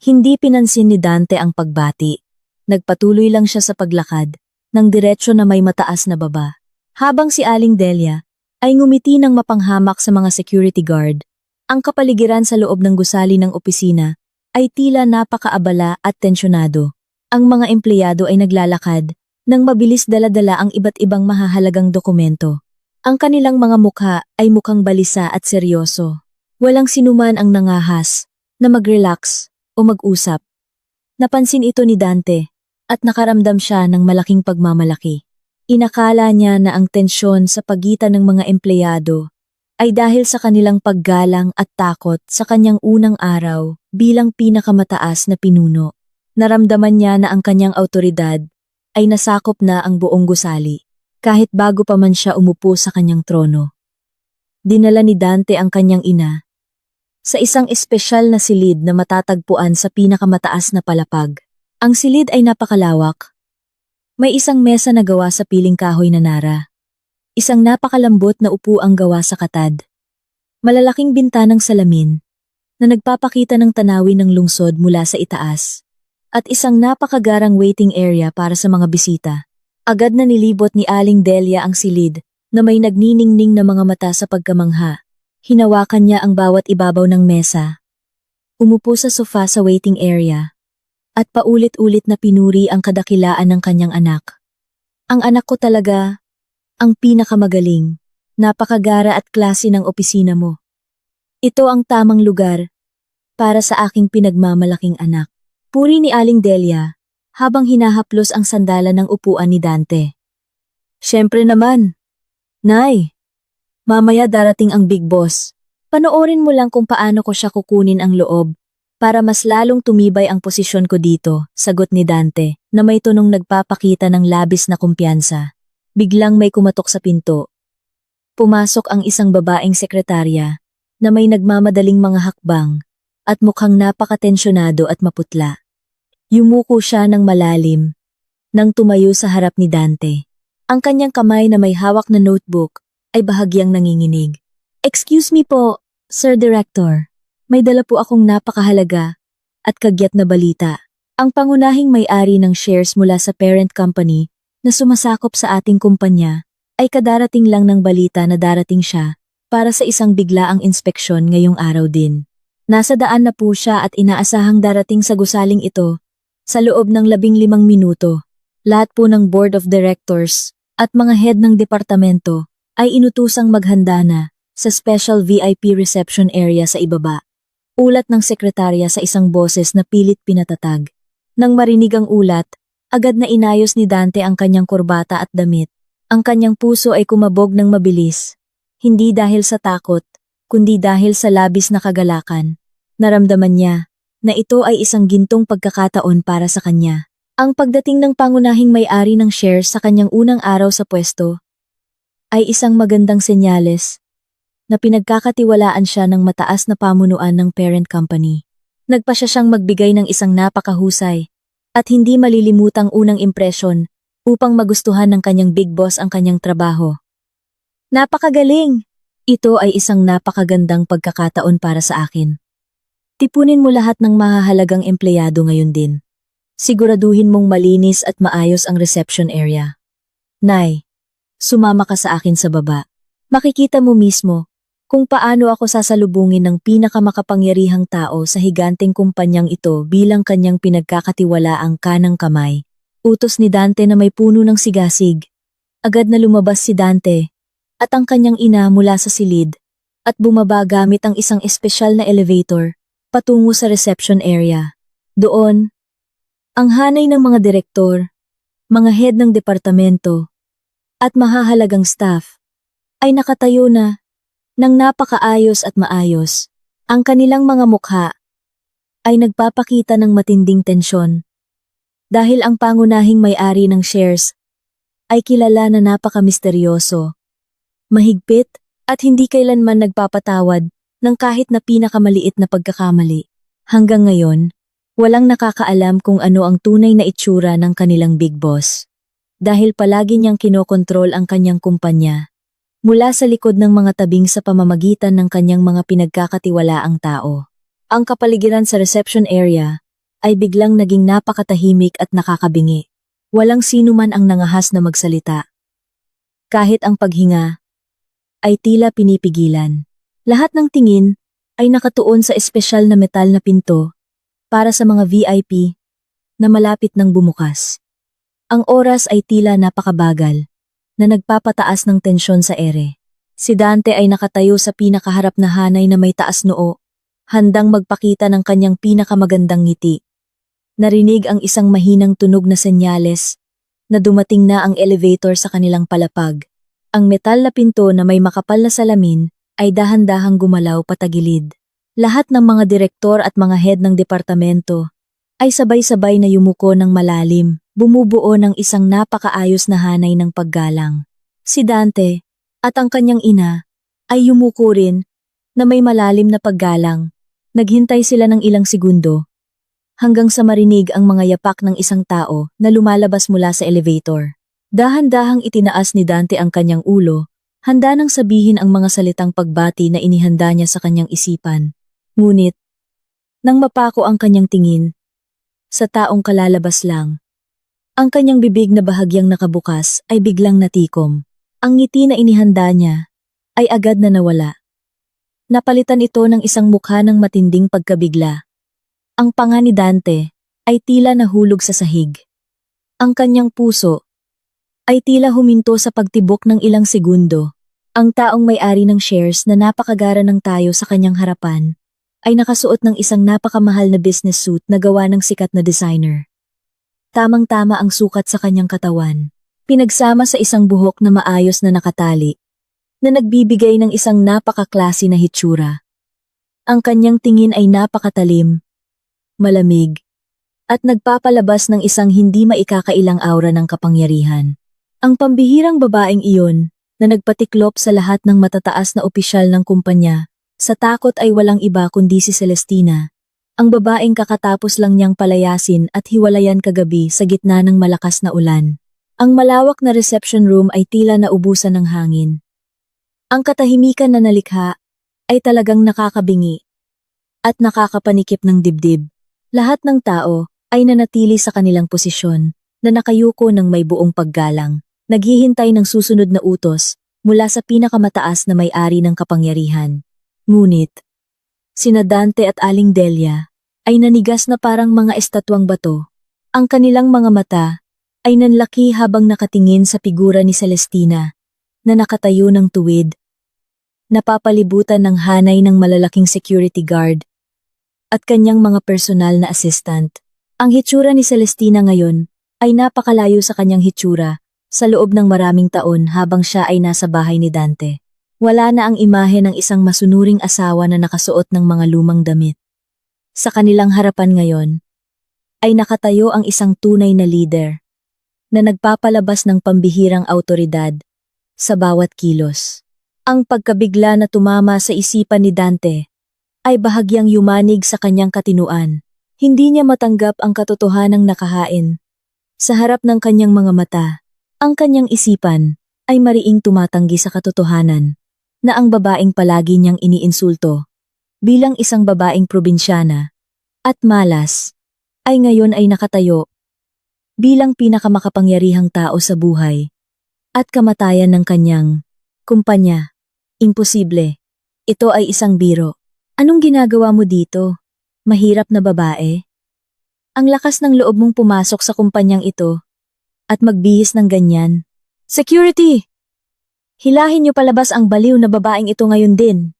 Speaker 1: Hindi pinansin ni Dante ang pagbati. Nagpatuloy lang siya sa paglakad ng diretsyo na may mataas na baba. Habang si Aling Delia ay ngumiti ng mapanghamak sa mga security guard, ang kapaligiran sa loob ng gusali ng opisina ay tila napakaabala at tensyonado. Ang mga empleyado ay naglalakad nang mabilis dala-dala ang iba't ibang mahahalagang dokumento. Ang kanilang mga mukha ay mukhang balisa at seryoso. Walang sinuman ang nangahas na mag-relax o mag-usap. Napansin ito ni Dante at nakaramdam siya ng malaking pagmamalaki. Inakala niya na ang tensyon sa pagitan ng mga empleyado ay dahil sa kanilang paggalang at takot sa kanyang unang araw bilang pinakamataas na pinuno. Naramdaman niya na ang kanyang awtoridad ay nasakop na ang buong gusali, kahit bago pa man siya umupo sa kanyang trono. Dinala ni Dante ang kanyang ina sa isang espesyal na silid na matatagpuan sa pinakamataas na palapag. Ang silid ay napakalawak. May isang mesa na gawa sa piling kahoy na nara. Isang napakalambot na upuang gawa sa katad. Malalaking bintanang salamin na nagpapakita ng tanawin ng lungsod mula sa itaas. At isang napakagarang waiting area para sa mga bisita. Agad na nilibot ni Aling Delia ang silid na may nagniningning na mga mata sa pagkamangha. Hinawakan niya ang bawat ibabaw ng mesa. Umupo sa sofa sa waiting area. At paulit-ulit na pinuri ang kadakilaan ng kanyang anak. Ang anak ko talaga, ang pinakamagaling, napakagara at klase ng opisina mo. Ito ang tamang lugar para sa aking pinagmamalaking anak. Puri ni Aling Delia habang hinahaplos ang sandalan ng upuan ni Dante. Siyempre naman, Nay, mamaya darating ang big boss. Panoorin mo lang kung paano ko siya kukunin ang loob. Para mas lalong tumibay ang posisyon ko dito, sagot ni Dante, na may tonong nagpapakita ng labis na kumpiyansa. Biglang may kumatok sa pinto. Pumasok ang isang babaeng sekretarya, na may nagmamadaling mga hakbang, at mukhang napakatensyonado at maputla. Yumuko siya ng malalim, nang tumayo sa harap ni Dante. Ang kanyang kamay na may hawak na notebook, ay bahagyang nanginginig. Excuse me po, Sir Director. May dala po akong napakahalaga at kagyat na balita. Ang pangunahing may-ari ng shares mula sa parent company na sumasakop sa ating kumpanya ay kadarating lang ng balita na darating siya para sa isang biglaang inspeksyon ngayong araw din. Nasa daan na po siya at inaasahang darating sa gusaling ito sa loob ng 15 minuto. Lahat po ng board of directors at mga head ng departamento ay inutusang maghanda na sa special VIP reception area sa ibaba. Ulat ng sekretarya sa isang boses na pilit pinatatag. Nang marinig ang ulat, agad na inayos ni Dante ang kanyang kurbata at damit. Ang kanyang puso ay kumabog ng mabilis. Hindi dahil sa takot, kundi dahil sa labis na kagalakan. Naramdaman niya na ito ay isang gintong pagkakataon para sa kanya. Ang pagdating ng pangunahing may-ari ng shares sa kanyang unang araw sa pwesto ay isang magandang senyales na pinagkakatiwalaan siya ng mataas na pamunuan ng parent company. Nagpa siyang magbigay ng isang napakahusay at hindi malilimutang unang impresyon upang magustuhan ng kanyang big boss ang kanyang trabaho. Napakagaling! Ito ay isang napakagandang pagkakataon para sa akin. Tipunin mo lahat ng mahahalagang empleyado ngayon din. Siguraduhin mong malinis at maayos ang reception area. Nay, sumama ka sa akin sa baba. Makikita mo mismo kung paano ako sasalubungin ng pinakamakapangyarihang tao sa higanteng kumpanyang ito bilang kanyang pinagkakatiwalaang kanang kamay. Utos ni Dante na may puno ng sigasig. Agad na lumabas si Dante at ang kanyang ina mula sa silid at bumaba gamit ang isang espesyal na elevator patungo sa reception area. Doon, ang hanay ng mga direktor, mga head ng departamento, at mahahalagang staff ay nakatayo na ng napakaayos at maayos. Ang kanilang mga mukha ay nagpapakita ng matinding tensyon dahil ang pangunahing may-ari ng shares ay kilala na napaka-misteryoso, mahigpit at hindi kailanman nagpapatawad ng kahit na pinakamaliit na pagkakamali. Hanggang ngayon, walang nakakaalam kung ano ang tunay na itsura ng kanilang big boss. Dahil palagi niyang kinokontrol ang kanyang kumpanya, mula sa likod ng mga tabing sa pamamagitan ng kanyang mga pinagkakatiwalaang tao. Ang kapaligiran sa reception area ay biglang naging napakatahimik at nakakabingi. Walang sino man ang nangahas na magsalita. Kahit ang paghinga ay tila pinipigilan. Lahat ng tingin ay nakatuon sa espesyal na metal na pinto para sa mga VIP na malapit ng bumukas. Ang oras ay tila napakabagal na nagpapataas ng tensyon sa ere. Si Dante ay nakatayo sa pinakaharap na hanay na may taas noo, handang magpakita ng kanyang pinakamagandang ngiti. Narinig ang isang mahinang tunog na senyales na dumating na ang elevator sa kanilang palapag. Ang metal na pinto na may makapal na salamin ay dahan-dahang gumalaw patagilid. Lahat ng mga direktor at mga head ng departamento ay sabay-sabay na yumuko ng malalim, bumubuo ng isang napakaayos na hanay ng paggalang. Si Dante at ang kanyang ina ay yumuko rin na may malalim na paggalang. Naghintay sila ng ilang segundo hanggang sa marinig ang mga yapak ng isang tao na lumalabas mula sa elevator. Dahan-dahang itinaas ni Dante ang kanyang ulo, handa nang sabihin ang mga salitang pagbati na inihanda niya sa kanyang isipan. Ngunit, nang mapako ang kanyang tingin, sa taong kalalabas lang, ang kanyang bibig na bahagyang nakabukas ay biglang natikom. Ang ngiti na inihanda niya ay agad na nawala. Napalitan ito ng isang mukha ng matinding pagkabigla. Ang panga ni Dante ay tila nahulog sa sahig. Ang kanyang puso ay tila huminto sa pagtibok ng ilang segundo. Ang taong may-ari ng shares na napakagara ng tayo sa kanyang harapan ay nakasuot ng isang napakamahal na business suit na gawa ng sikat na designer. Tamang-tama ang sukat sa kanyang katawan, pinagsama sa isang buhok na maayos na nakatali, na nagbibigay ng isang napakaklase na hitsura. Ang kanyang tingin ay napakatalim, malamig, at nagpapalabas ng isang hindi maikakailang aura ng kapangyarihan. Ang pambihirang babaeng iyon, na nagpatiklop sa lahat ng matataas na opisyal ng kumpanya, sa takot ay walang iba kundi si Celestina, ang babaeng kakatapos lang niyang palayasin at hiwalayan kagabi sa gitna ng malakas na ulan. Ang malawak na reception room ay tila naubusan ng hangin. Ang katahimikan na nalikha ay talagang nakakabingi at nakakapanikip ng dibdib. Lahat ng tao ay nanatili sa kanilang posisyon na nakayuko ng may buong paggalang, naghihintay ng susunod na utos mula sa pinakamataas na may-ari ng kapangyarihan. Ngunit, Sina Dante at Aling Delia ay nanigas na parang mga estatwang bato. Ang kanilang mga mata ay nanlaki habang nakatingin sa figura ni Celestina na nakatayo ng tuwid, napapalibutan ng hanay ng malalaking security guard at kanyang mga personal na assistant. Ang hitsura ni Celestina ngayon ay napakalayo sa kanyang hitsura sa loob ng maraming taon habang siya ay nasa bahay ni Dante. Wala na ang imahe ng isang masunuring asawa na nakasuot ng mga lumang damit. Sa kanilang harapan ngayon ay nakatayo ang isang tunay na leader na nagpapalabas ng pambihirang awtoridad sa bawat kilos. Ang pagkabigla na tumama sa isipan ni Dante ay bahagyang yumanig sa kanyang katinuan. Hindi niya matanggap ang katotohanang nakahain sa harap ng kanyang mga mata. Ang kanyang isipan ay mariing tumatanggi sa katotohanan na ang babaeng palagi niyang iniinsulto bilang isang babaeng probinsyana at malas ay ngayon ay nakatayo bilang pinakamakapangyarihang tao sa buhay at kamatayan ng kanyang kumpanya. Imposible. Ito ay isang biro. Anong ginagawa mo dito? Mahirap na babae? Ang lakas ng loob mong pumasok sa kumpanyang ito at magbihis ng ganyan. Security! Hilahin niyo palabas ang baliw na babaeng ito ngayon din.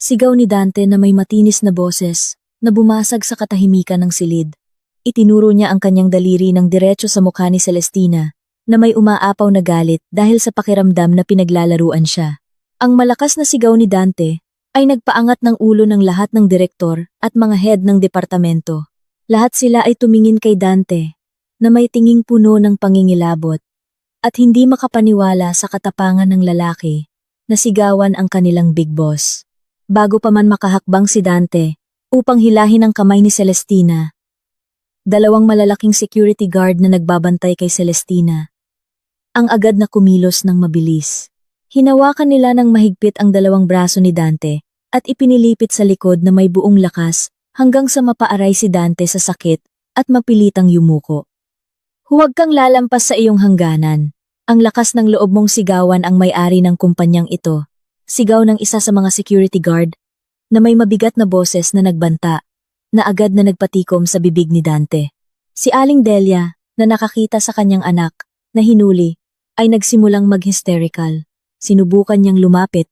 Speaker 1: Sigaw ni Dante na may matinis na boses na bumasag sa katahimikan ng silid. Itinuro niya ang kanyang daliri ng diretso sa mukha ni Celestina na may umaapaw na galit dahil sa pakiramdam na pinaglalaruan siya. Ang malakas na sigaw ni Dante ay nagpaangat ng ulo ng lahat ng direktor at mga head ng departamento. Lahat sila ay tumingin kay Dante na may tinging puno ng pangingilabot at hindi makapaniwala sa katapangan ng lalaki na sigawan ang kanilang big boss. Bago pa man makahakbang si Dante upang hilahin ang kamay ni Celestina, dalawang malalaking security guard na nagbabantay kay Celestina ang agad na kumilos ng mabilis. Hinawakan nila ng mahigpit ang dalawang braso ni Dante at ipinilipit sa likod na may buong lakas hanggang sa mapaaray si Dante sa sakit at mapilitang yumuko. Huwag kang lalampas sa iyong hangganan. Ang lakas ng loob mong sigawan ang may-ari ng kumpanyang ito. Sigaw ng isa sa mga security guard na may mabigat na boses na nagbanta na agad na nagpatikom sa bibig ni Dante. Si Aling Delia na nakakita sa kanyang anak na hinuli ay nagsimulang mag-hysterical. Sinubukan niyang lumapit.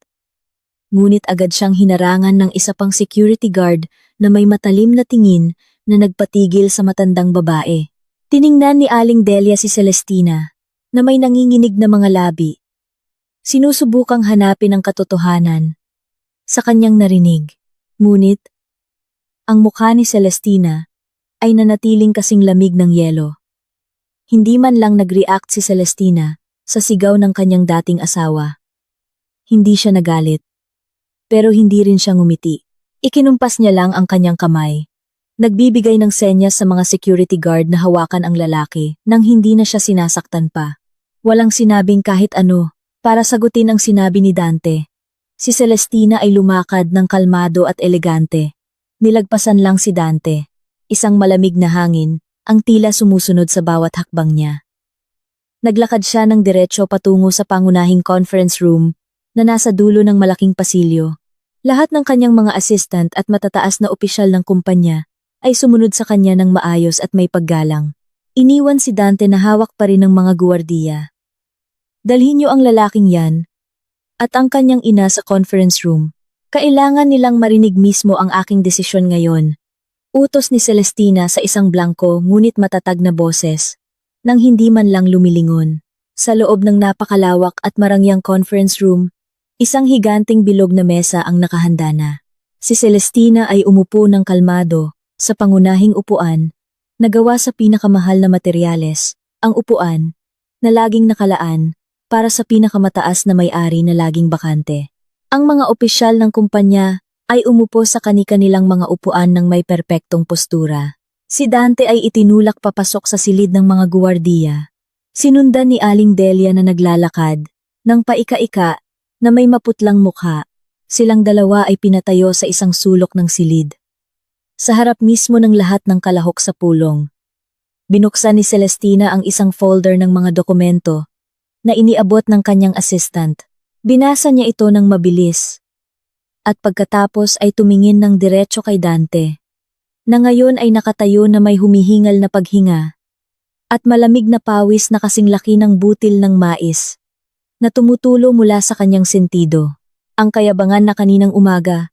Speaker 1: Ngunit agad siyang hinarangan ng isa pang security guard na may matalim na tingin na nagpatigil sa matandang babae. Tiningnan ni Aling Delia si Celestina na may nanginginig na mga labi. Sinusubukang hanapin ang katotohanan sa kanyang narinig. Ngunit, ang mukha ni Celestina ay nanatiling kasing lamig ng yelo. Hindi man lang nag-react si Celestina sa sigaw ng kanyang dating asawa. Hindi siya nagalit, pero hindi rin siya ngumiti. Ikinumpas niya lang ang kanyang kamay. Nagbibigay ng senyas sa mga security guard na hawakan ang lalaki nang hindi na siya sinasaktan pa. Walang sinabing kahit ano para sagutin ang sinabi ni Dante. Si Celestina ay lumakad ng kalmado at elegante. Nilagpasan lang si Dante. Isang malamig na hangin ang tila sumusunod sa bawat hakbang niya. Naglakad siya ng diretso patungo sa pangunahing conference room na nasa dulo ng malaking pasilyo. Lahat ng kanyang mga assistant at matataas na opisyal ng kumpanya ay sumunod sa kanya ng maayos at may paggalang. Iniwan si Dante na hawak pa rin ng mga guwardiya. Dalhin niyo ang lalaking yan at ang kanyang ina sa conference room. Kailangan nilang marinig mismo ang aking desisyon ngayon. Utos ni Celestina sa isang blanko ngunit matatag na boses, nang hindi man lang lumilingon. Sa loob ng napakalawak at marangyang conference room, isang higanting bilog na mesa ang nakahanda na. Si Celestina ay umupo ng kalmado sa pangunahing upuan na gawa sa pinakamahal na materyales, ang upuan na laging nakalaan para sa pinakamataas na may-ari na laging bakante. Ang mga opisyal ng kumpanya ay umupo sa kani-kanilang mga upuan ng may perpektong postura. Si Dante ay itinulak papasok sa silid ng mga guwardiya. Sinundan ni Aling Delia na naglalakad, ng paika-ika na may maputlang mukha. Silang dalawa ay pinatayo sa isang sulok ng silid. Sa harap mismo ng lahat ng kalahok sa pulong, binuksan ni Celestina ang isang folder ng mga dokumento na iniabot ng kanyang assistant. Binasa niya ito ng mabilis. at pagkatapos ay tumingin ng diretso kay Dante, na ngayon ay nakatayo na may humihingal na paghinga, at malamig na pawis na kasing laki ng butil ng mais, na tumutulo mula sa kanyang sentido. Ang kayabangan na kaninang umaga,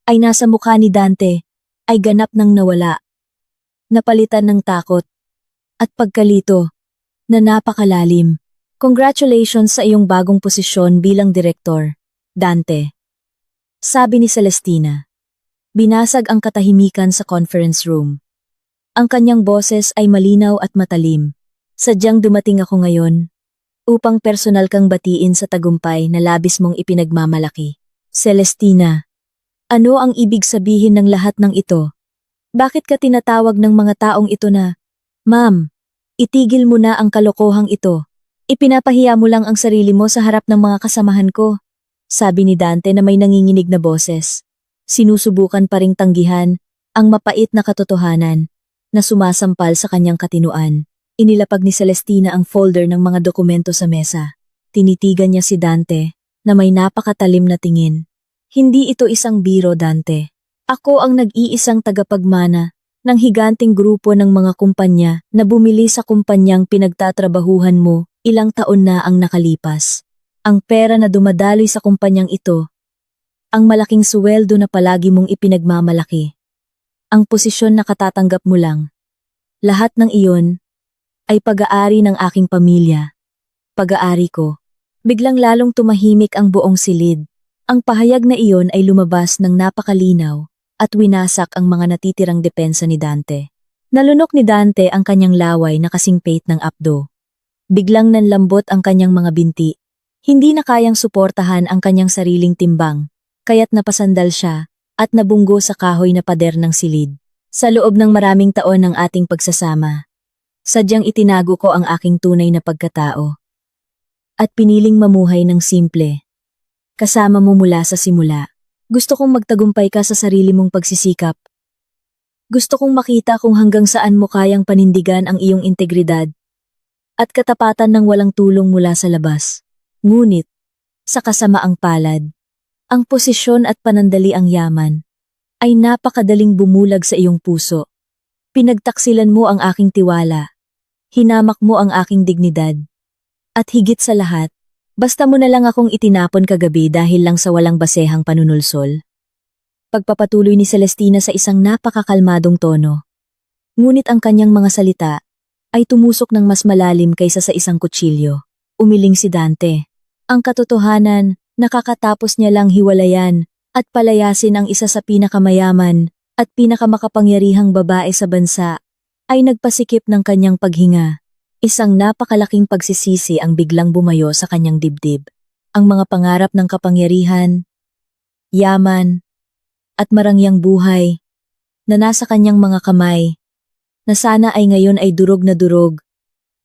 Speaker 1: ay nasa mukha ni Dante, ay ganap nang nawala. Napalitan ng takot, at pagkalito, na napakalalim. Congratulations sa iyong bagong posisyon bilang direktor, Dante. Sabi ni Celestina. Binasag ang katahimikan sa conference room. Ang kanyang boses ay malinaw at matalim. Sadyang dumating ako ngayon, upang personal kang batiin sa tagumpay na labis mong ipinagmamalaki. Celestina, ano ang ibig sabihin ng lahat ng ito? Bakit ka tinatawag ng mga taong ito na, Ma'am, itigil mo na ang kalokohang ito. Ipinapahiya mo lang ang sarili mo sa harap ng mga kasamahan ko. Sabi ni Dante na may nanginginig na boses. Sinusubukan pa ring tanggihan ang mapait na katotohanan na sumasampal sa kanyang katinuan. Inilapag ni Celestina ang folder ng mga dokumento sa mesa. Tinitigan niya si Dante na may napakatalim na tingin. Hindi ito isang biro, Dante. Ako ang nag-iisang tagapagmana ng higanting grupo ng mga kumpanya na bumili sa kumpanyang pinagtatrabahuhan mo ilang taon na ang nakalipas. Ang pera na dumadaloy sa kumpanyang ito, ang malaking suweldo na palagi mong ipinagmamalaki, ang posisyon na katatanggap mo lang. Lahat ng iyon ay pag-aari ng aking pamilya, pag-aari ko. Biglang lalong tumahimik ang buong silid. Ang pahayag na iyon ay lumabas ng napakalinaw at winasak ang mga natitirang depensa ni Dante. Nalunok ni Dante ang kanyang laway na kasing pait ng apdo. Biglang nanlambot ang kanyang mga binti. Hindi na kayang suportahan ang kanyang sariling timbang, kaya't napasandal siya at nabunggo sa kahoy na pader ng silid. Sa loob ng maraming taon ng ating pagsasama, sadyang itinago ko ang aking tunay na pagkatao. At piniling mamuhay ng simple. Kasama mo mula sa simula. Gusto kong magtagumpay ka sa sarili mong pagsisikap. Gusto kong makita kung hanggang saan mo kayang panindigan ang iyong integridad at katapatan ng walang tulong mula sa labas. Ngunit, sa kasamaang palad, ang posisyon at panandali ang yaman ay napakadaling bumulag sa iyong puso. Pinagtaksilan mo ang aking tiwala, hinamak mo ang aking dignidad, at higit sa lahat, basta mo na lang akong itinapon kagabi dahil lang sa walang basehang panunulsol. Pagpapatuloy ni Celestina sa isang napakakalmadong tono. Ngunit ang kanyang mga salita ay tumusok ng mas malalim kaysa sa isang kutsilyo. Umiling si Dante. Ang katotohanan, nakakatapos niya lang hiwalayan at palayasin ang isa sa pinakamayaman at pinakamakapangyarihang babae sa bansa, ay nagpasikip ng kanyang paghinga. Isang napakalaking pagsisisi ang biglang bumayo sa kanyang dibdib. Ang mga pangarap ng kapangyarihan, yaman, at marangyang buhay na nasa kanyang mga kamay, na sana ay ngayon ay durog na durog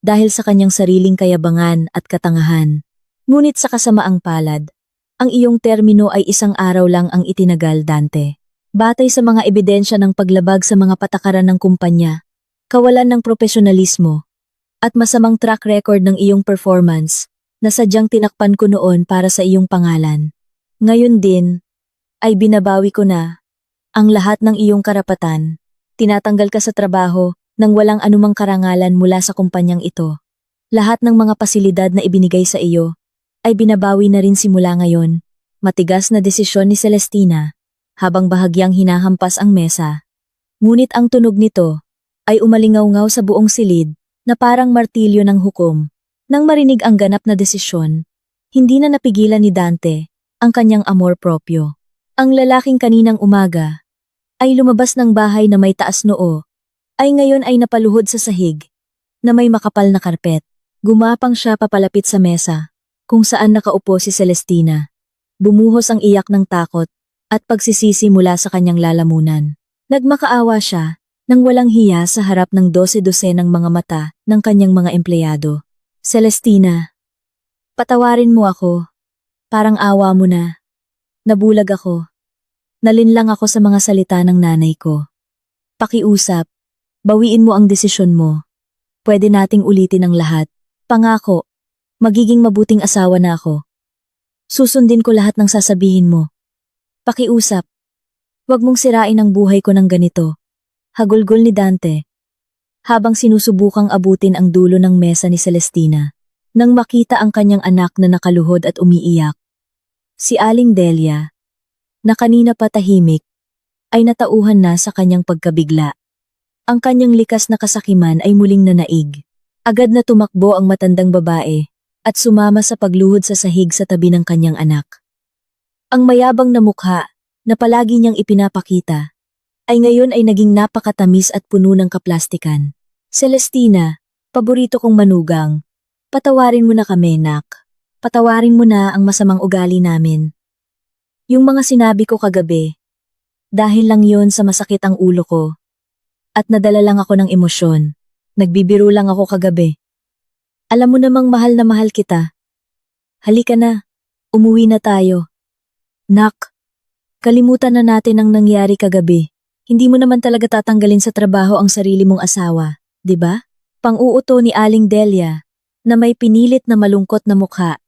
Speaker 1: dahil sa kanyang sariling kayabangan at katangahan. Ngunit sa kasamaang palad, ang iyong termino ay isang araw lang ang itinagal, Dante. Batay sa mga ebidensya ng paglabag sa mga patakaran ng kumpanya, kawalan ng profesionalismo, at masamang track record ng iyong performance na sadyang tinakpan ko noon para sa iyong pangalan. Ngayon din, ay binabawi ko na ang lahat ng iyong karapatan. Tinatanggal ka sa trabaho nang walang anumang karangalan mula sa kumpanyang ito. Lahat ng mga pasilidad na ibinigay sa iyo ay binabawi na rin simula ngayon. Matigas na desisyon ni Celestina habang bahagyang hinahampas ang mesa. Ngunit ang tunog nito ay umalingaw-ngaw sa buong silid na parang martilyo ng hukom. Nang marinig ang ganap na desisyon, hindi na napigilan ni Dante ang kanyang amor proprio. Ang lalaking kaninang umaga ay lumabas ng bahay na may taas noo, ay ngayon ay napaluhod sa sahig na may makapal na karpet. Gumapang siya papalapit sa mesa kung saan nakaupo si Celestina. Bumuhos ang iyak ng takot at pagsisisi mula sa kanyang lalamunan. Nagmakaawa siya nang walang hiya sa harap ng 12 ng mga mata ng kanyang mga empleyado. Celestina, patawarin mo ako. Parang awa mo na. Nabulag ako. Nalinlang ako sa mga salita ng nanay ko. Pakiusap, bawiin mo ang desisyon mo. Pwede nating ulitin ang lahat. Pangako, magiging mabuting asawa na ako. Susundin ko lahat ng sasabihin mo. Pakiusap. Huwag mong sirain ang buhay ko ng ganito. Hagulgol ni Dante. Habang sinusubukang abutin ang dulo ng mesa ni Celestina, nang makita ang kanyang anak na nakaluhod at umiiyak. Si Aling Delia, na kanina pa tahimik, ay natauhan na sa kanyang pagkabigla. Ang kanyang likas na kasakiman ay muling nanaig. Agad na tumakbo ang matandang babae at sumama sa pagluhod sa sahig sa tabi ng kanyang anak. Ang mayabang na mukha na palagi niyang ipinapakita ay ngayon ay naging napakatamis at puno ng kaplastikan. Celestina, paborito kong manugang, patawarin mo na kami, nak. Patawarin mo na ang masamang ugali namin. Yung mga sinabi ko kagabi, dahil lang yon sa masakit ang ulo ko. At nadala lang ako ng emosyon. Nagbibiro lang ako kagabi. Alam mo namang mahal na mahal kita. Halika na, umuwi na tayo. Nak, kalimutan na natin ang nangyari kagabi. Hindi mo naman talaga tatanggalin sa trabaho ang sarili mong asawa, di ba? Pang-uuto ni Aling Delia, na may pinilit na malungkot na mukha.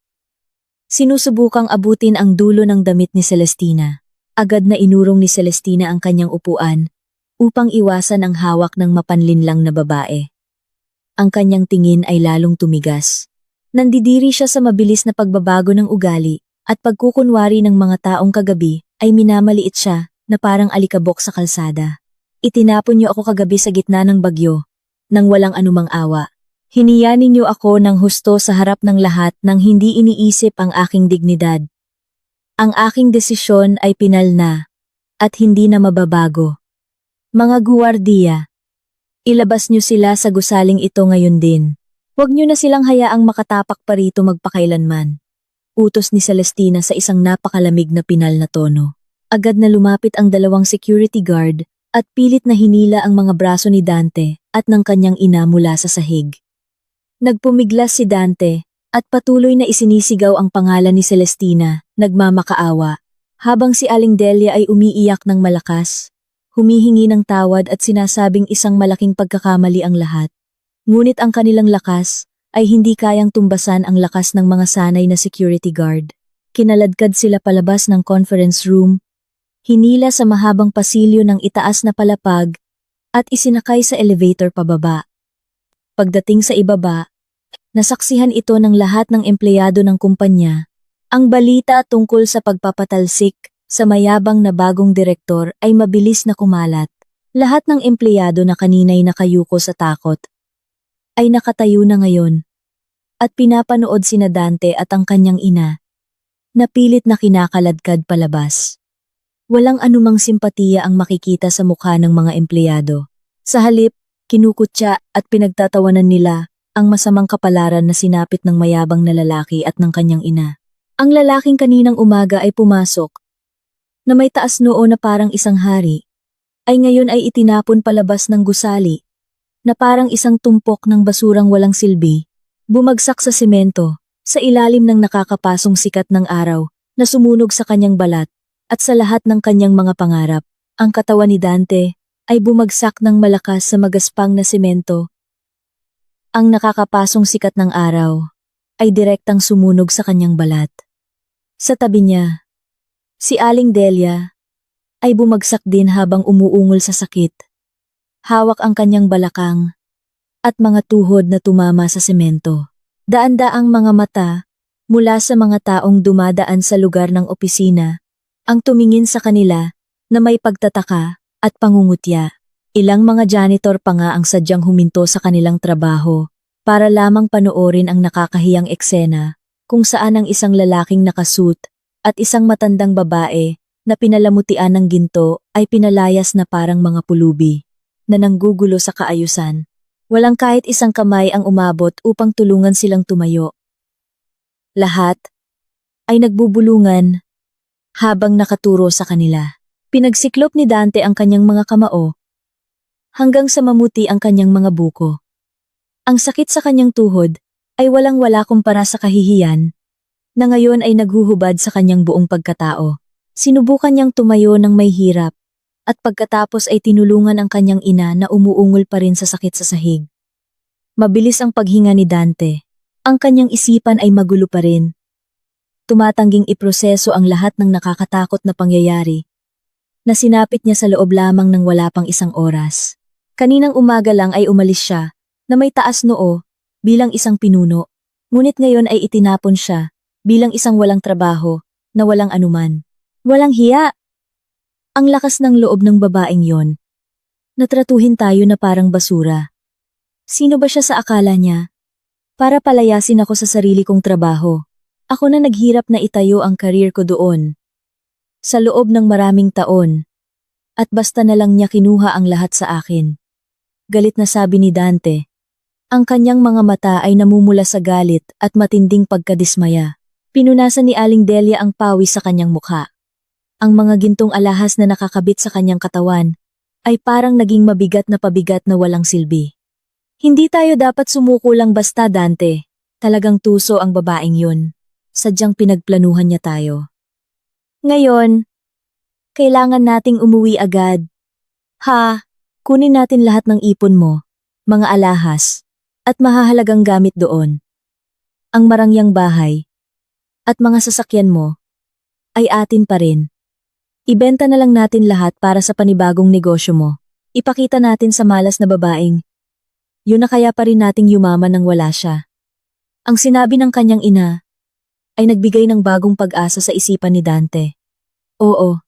Speaker 1: Sinusubukang abutin ang dulo ng damit ni Celestina. Agad na inurong ni Celestina ang kanyang upuan upang iwasan ang hawak ng mapanlinlang na babae. Ang kanyang tingin ay lalong tumigas. Nandidiri siya sa mabilis na pagbabago ng ugali at pagkukunwari ng mga taong kagabi ay minamaliit siya na parang alikabok sa kalsada. Itinapon niyo ako kagabi sa gitna ng bagyo, nang walang anumang awa. Hiniyanin niyo ako ng husto sa harap ng lahat nang hindi iniisip ang aking dignidad. Ang aking desisyon ay pinal na at hindi na mababago. Mga guwardiya, ilabas niyo sila sa gusaling ito ngayon din. Huwag niyo na silang hayaang makatapak pa rito magpakailanman. Utos ni Celestina sa isang napakalamig na pinal na tono. Agad na lumapit ang dalawang security guard at pilit na hinila ang mga braso ni Dante at ng kanyang ina mula sa sahig. Nagpumiglas si Dante at patuloy na isinisigaw ang pangalan ni Celestina, nagmamakaawa, habang si Aling Delia ay umiiyak ng malakas, humihingi ng tawad at sinasabing isang malaking pagkakamali ang lahat. Ngunit ang kanilang lakas ay hindi kayang tumbasan ang lakas ng mga sanay na security guard. Kinaladkad sila palabas ng conference room, hinila sa mahabang pasilyo ng itaas na palapag, at isinakay sa elevator pababa. Pagdating sa ibaba, nasaksihan ito ng lahat ng empleyado ng kumpanya. Ang balita tungkol sa pagpapatalsik sa mayabang na bagong direktor ay mabilis na kumalat. Lahat ng empleyado na kanina'y nakayuko sa takot ay nakatayo na ngayon at pinapanood sina Dante at ang kanyang ina na pilit na kinakaladkad palabas. Walang anumang simpatiya ang makikita sa mukha ng mga empleyado. Sa halip, kinukutya at pinagtatawanan nila ang masamang kapalaran na sinapit ng mayabang na lalaki at ng kanyang ina. Ang lalaking kaninang umaga ay pumasok, na may taas noo na parang isang hari, ay ngayon ay itinapon palabas ng gusali, na parang isang tumpok ng basurang walang silbi, bumagsak sa simento, sa ilalim ng nakakapasong sikat ng araw, na sumunog sa kanyang balat, at sa lahat ng kanyang mga pangarap. Ang katawan ni Dante ay bumagsak ng malakas sa magaspang na simento. Ang nakakapasong sikat ng araw ay direktang sumunog sa kanyang balat. Sa tabi niya, si Aling Delia ay bumagsak din habang umuungol sa sakit. Hawak ang kanyang balakang at mga tuhod na tumama sa semento. Daan-daang mga mata mula sa mga taong dumadaan sa lugar ng opisina ang tumingin sa kanila na may pagtataka at pangungutya. Ilang mga janitor pa nga ang sadyang huminto sa kanilang trabaho para lamang panoorin ang nakakahiyang eksena kung saan ang isang lalaking nakasuit at isang matandang babae na pinalamutian ng ginto ay pinalayas na parang mga pulubi na nanggugulo sa kaayusan. Walang kahit isang kamay ang umabot upang tulungan silang tumayo. Lahat ay nagbubulungan habang nakaturo sa kanila. Pinagsiklop ni Dante ang kanyang mga kamao hanggang sa mamuti ang kanyang mga buko. Ang sakit sa kanyang tuhod ay walang-wala kumpara sa kahihiyan na ngayon ay naghuhubad sa kanyang buong pagkatao. Sinubukan niyang tumayo ng may hirap at pagkatapos ay tinulungan ang kanyang ina na umuungol pa rin sa sakit sa sahig. Mabilis ang paghinga ni Dante. Ang kanyang isipan ay magulo pa rin. tumatangging iproseso ang lahat ng nakakatakot na pangyayari na sinapit niya sa loob lamang ng wala pang isang oras. Kaninang umaga lang ay umalis siya na may taas noo bilang isang pinuno, ngunit ngayon ay itinapon siya bilang isang walang trabaho na walang anuman. Walang hiya! Ang lakas ng loob ng babaeng yon. Natratuhin tayo na parang basura. Sino ba siya sa akala niya? Para palayasin ako sa sarili kong trabaho. Ako na naghirap na itayo ang career ko doon. Sa loob ng maraming taon. At basta na lang niya kinuha ang lahat sa akin. Galit na sabi ni Dante. Ang kanyang mga mata ay namumula sa galit at matinding pagkadismaya. Pinunasan ni Aling Delia ang pawis sa kanyang mukha. Ang mga gintong alahas na nakakabit sa kanyang katawan ay parang naging mabigat na pabigat na walang silbi. Hindi tayo dapat sumuko lang basta, Dante. Talagang tuso ang babaeng yun. Sadyang pinagplanuhan niya tayo. Ngayon, kailangan nating umuwi agad. Ha, kunin natin lahat ng ipon mo, mga alahas, at mahahalagang gamit doon. Ang marangyang bahay, at mga sasakyan mo, ay atin pa rin. Ibenta na lang natin lahat para sa panibagong negosyo mo. Ipakita natin sa malas na babaeng. Yun na kaya pa rin nating yumaman nang wala siya. Ang sinabi ng kanyang ina ay nagbigay ng bagong pag-asa sa isipan ni Dante. Oo,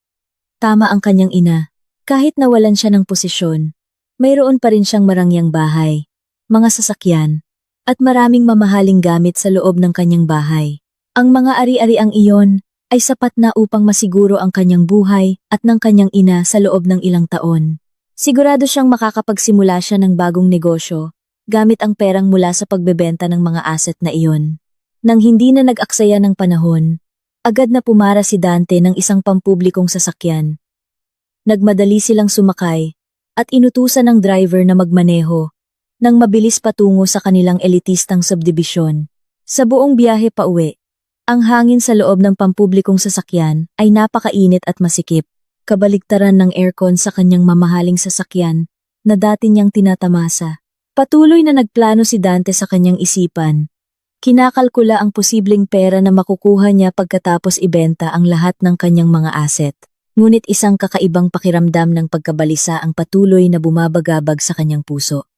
Speaker 1: tama ang kanyang ina. Kahit nawalan siya ng posisyon, mayroon pa rin siyang marangyang bahay, mga sasakyan, at maraming mamahaling gamit sa loob ng kanyang bahay. Ang mga ari-ariang iyon ay sapat na upang masiguro ang kanyang buhay at ng kanyang ina sa loob ng ilang taon. Sigurado siyang makakapagsimula siya ng bagong negosyo gamit ang perang mula sa pagbebenta ng mga asset na iyon. Nang hindi na nag-aksaya ng panahon, agad na pumara si Dante ng isang pampublikong sasakyan. Nagmadali silang sumakay at inutusan ng driver na magmaneho nang mabilis patungo sa kanilang elitistang subdibisyon. Sa buong biyahe pauwi, ang hangin sa loob ng pampublikong sasakyan ay napakainit at masikip, kabaligtaran ng aircon sa kanyang mamahaling sasakyan na dati niyang tinatamasa. Patuloy na nagplano si Dante sa kanyang isipan. Kinakalkula ang posibleng pera na makukuha niya pagkatapos ibenta ang lahat ng kanyang mga asset. Ngunit isang kakaibang pakiramdam ng pagkabalisa ang patuloy na bumabagabag sa kanyang puso.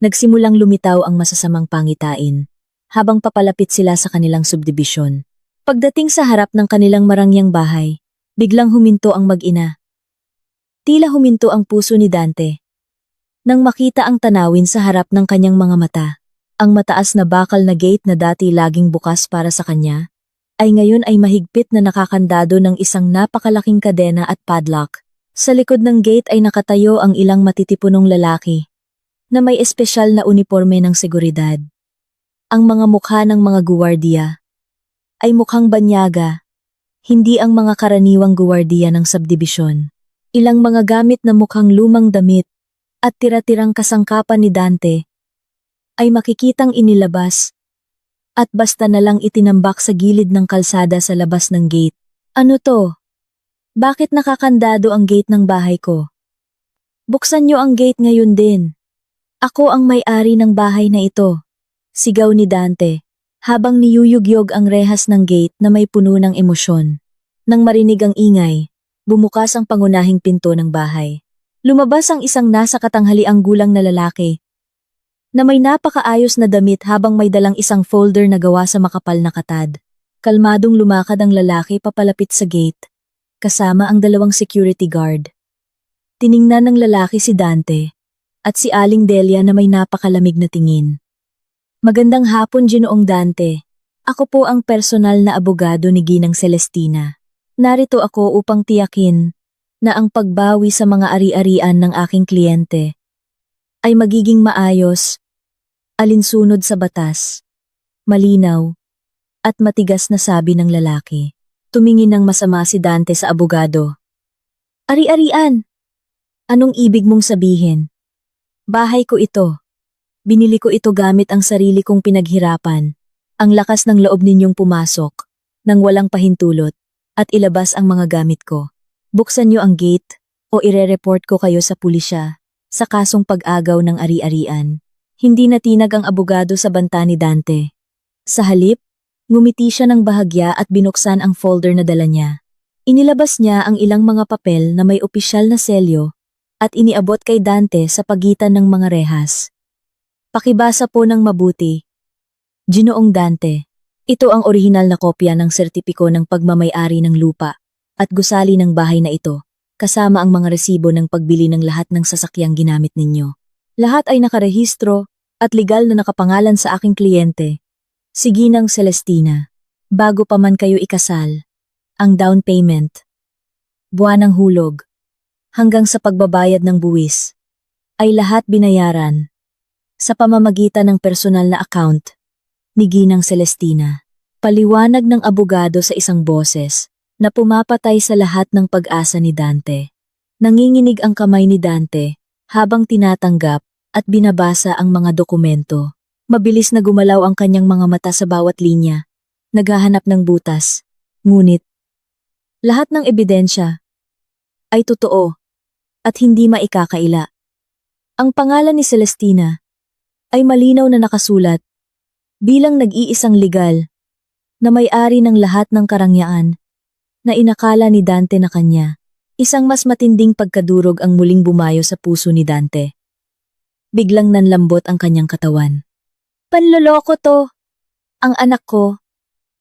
Speaker 1: Nagsimulang lumitaw ang masasamang pangitain habang papalapit sila sa kanilang subdibisyon. Pagdating sa harap ng kanilang marangyang bahay, biglang huminto ang mag-ina. Tila huminto ang puso ni Dante. Nang makita ang tanawin sa harap ng kanyang mga mata, ang mataas na bakal na gate na dati laging bukas para sa kanya, ay ngayon ay mahigpit na nakakandado ng isang napakalaking kadena at padlock. Sa likod ng gate ay nakatayo ang ilang matitipunong lalaki, na may espesyal na uniforme ng seguridad. Ang mga mukha ng mga guwardiya ay mukhang banyaga, hindi ang mga karaniwang guwardiya ng subdibisyon. Ilang mga gamit na mukhang lumang damit at tira-tirang kasangkapan ni Dante ay makikitang inilabas at basta na lang itinambak sa gilid ng kalsada sa labas ng gate. Ano to? Bakit nakakandado ang gate ng bahay ko? Buksan niyo ang gate ngayon din. Ako ang may-ari ng bahay na ito. Sigaw ni Dante, habang niyuyugyog ang rehas ng gate na may puno ng emosyon. Nang marinig ang ingay, bumukas ang pangunahing pinto ng bahay. Lumabas ang isang nasa katanghaliang gulang na lalaki, na may napakaayos na damit habang may dalang isang folder na gawa sa makapal na katad. Kalmadong lumakad ang lalaki papalapit sa gate, kasama ang dalawang security guard. Tiningnan ng lalaki si Dante, at si Aling Delia na may napakalamig na tingin. Magandang hapon, Ginoong Dante. Ako po ang personal na abogado ni Ginang Celestina. Narito ako upang tiyakin na ang pagbawi sa mga ari-arian ng aking kliyente ay magiging maayos, alinsunod sa batas, malinaw, at matigas na sabi ng lalaki. Tumingin ng masama si Dante sa abogado. Ari-arian! Anong ibig mong sabihin? Bahay ko ito. Binili ko ito gamit ang sarili kong pinaghirapan. Ang lakas ng loob ninyong pumasok, nang walang pahintulot, at ilabas ang mga gamit ko. Buksan niyo ang gate, o ire-report ko kayo sa pulisya, sa kasong pag-agaw ng ari-arian. Hindi natinag ang abogado sa banta ni Dante. Sa halip, Ngumiti siya ng bahagya at binuksan ang folder na dala niya. Inilabas niya ang ilang mga papel na may opisyal na selyo at iniabot kay Dante sa pagitan ng mga rehas. Pakibasa po ng mabuti. Ginoong Dante, ito ang orihinal na kopya ng sertipiko ng pagmamay-ari ng lupa at gusali ng bahay na ito, kasama ang mga resibo ng pagbili ng lahat ng sasakyang ginamit ninyo. Lahat ay nakarehistro at legal na nakapangalan sa aking kliyente, si Ginang Celestina. Bago pa man kayo ikasal, ang down payment, buwan ng hulog, hanggang sa pagbabayad ng buwis, ay lahat binayaran sa pamamagitan ng personal na account ni Ginang Celestina. Paliwanag ng abogado sa isang boses na pumapatay sa lahat ng pag-asa ni Dante. Nanginginig ang kamay ni Dante habang tinatanggap at binabasa ang mga dokumento. Mabilis na gumalaw ang kanyang mga mata sa bawat linya, naghahanap ng butas. Ngunit, lahat ng ebidensya ay totoo at hindi maikakaila. Ang pangalan ni Celestina ay malinaw na nakasulat bilang nag-iisang legal na may-ari ng lahat ng karangyaan na inakala ni Dante na kanya. Isang mas matinding pagkadurog ang muling bumayo sa puso ni Dante. Biglang nanlambot ang kanyang katawan. Panloloko to! Ang anak ko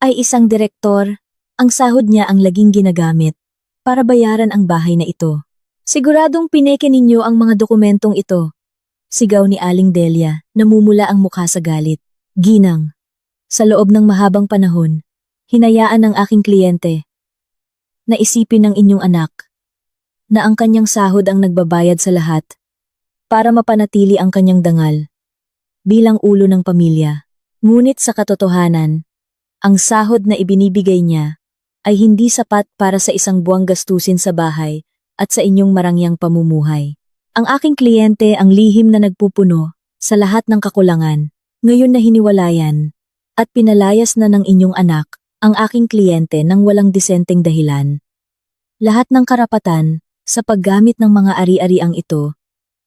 Speaker 1: ay isang direktor. Ang sahod niya ang laging ginagamit para bayaran ang bahay na ito. Siguradong pineke ninyo ang mga dokumentong ito. Sigaw ni Aling Delia, namumula ang mukha sa galit. Ginang, sa loob ng mahabang panahon, hinayaan ng aking kliyente na isipin ng inyong anak na ang kanyang sahod ang nagbabayad sa lahat para mapanatili ang kanyang dangal bilang ulo ng pamilya. Ngunit sa katotohanan, ang sahod na ibinibigay niya ay hindi sapat para sa isang buwang gastusin sa bahay at sa inyong marangyang pamumuhay. Ang aking kliyente ang lihim na nagpupuno sa lahat ng kakulangan. Ngayon na hiniwalayan at pinalayas na ng inyong anak ang aking kliyente nang walang disenteng dahilan. Lahat ng karapatan sa paggamit ng mga ari-ariang ito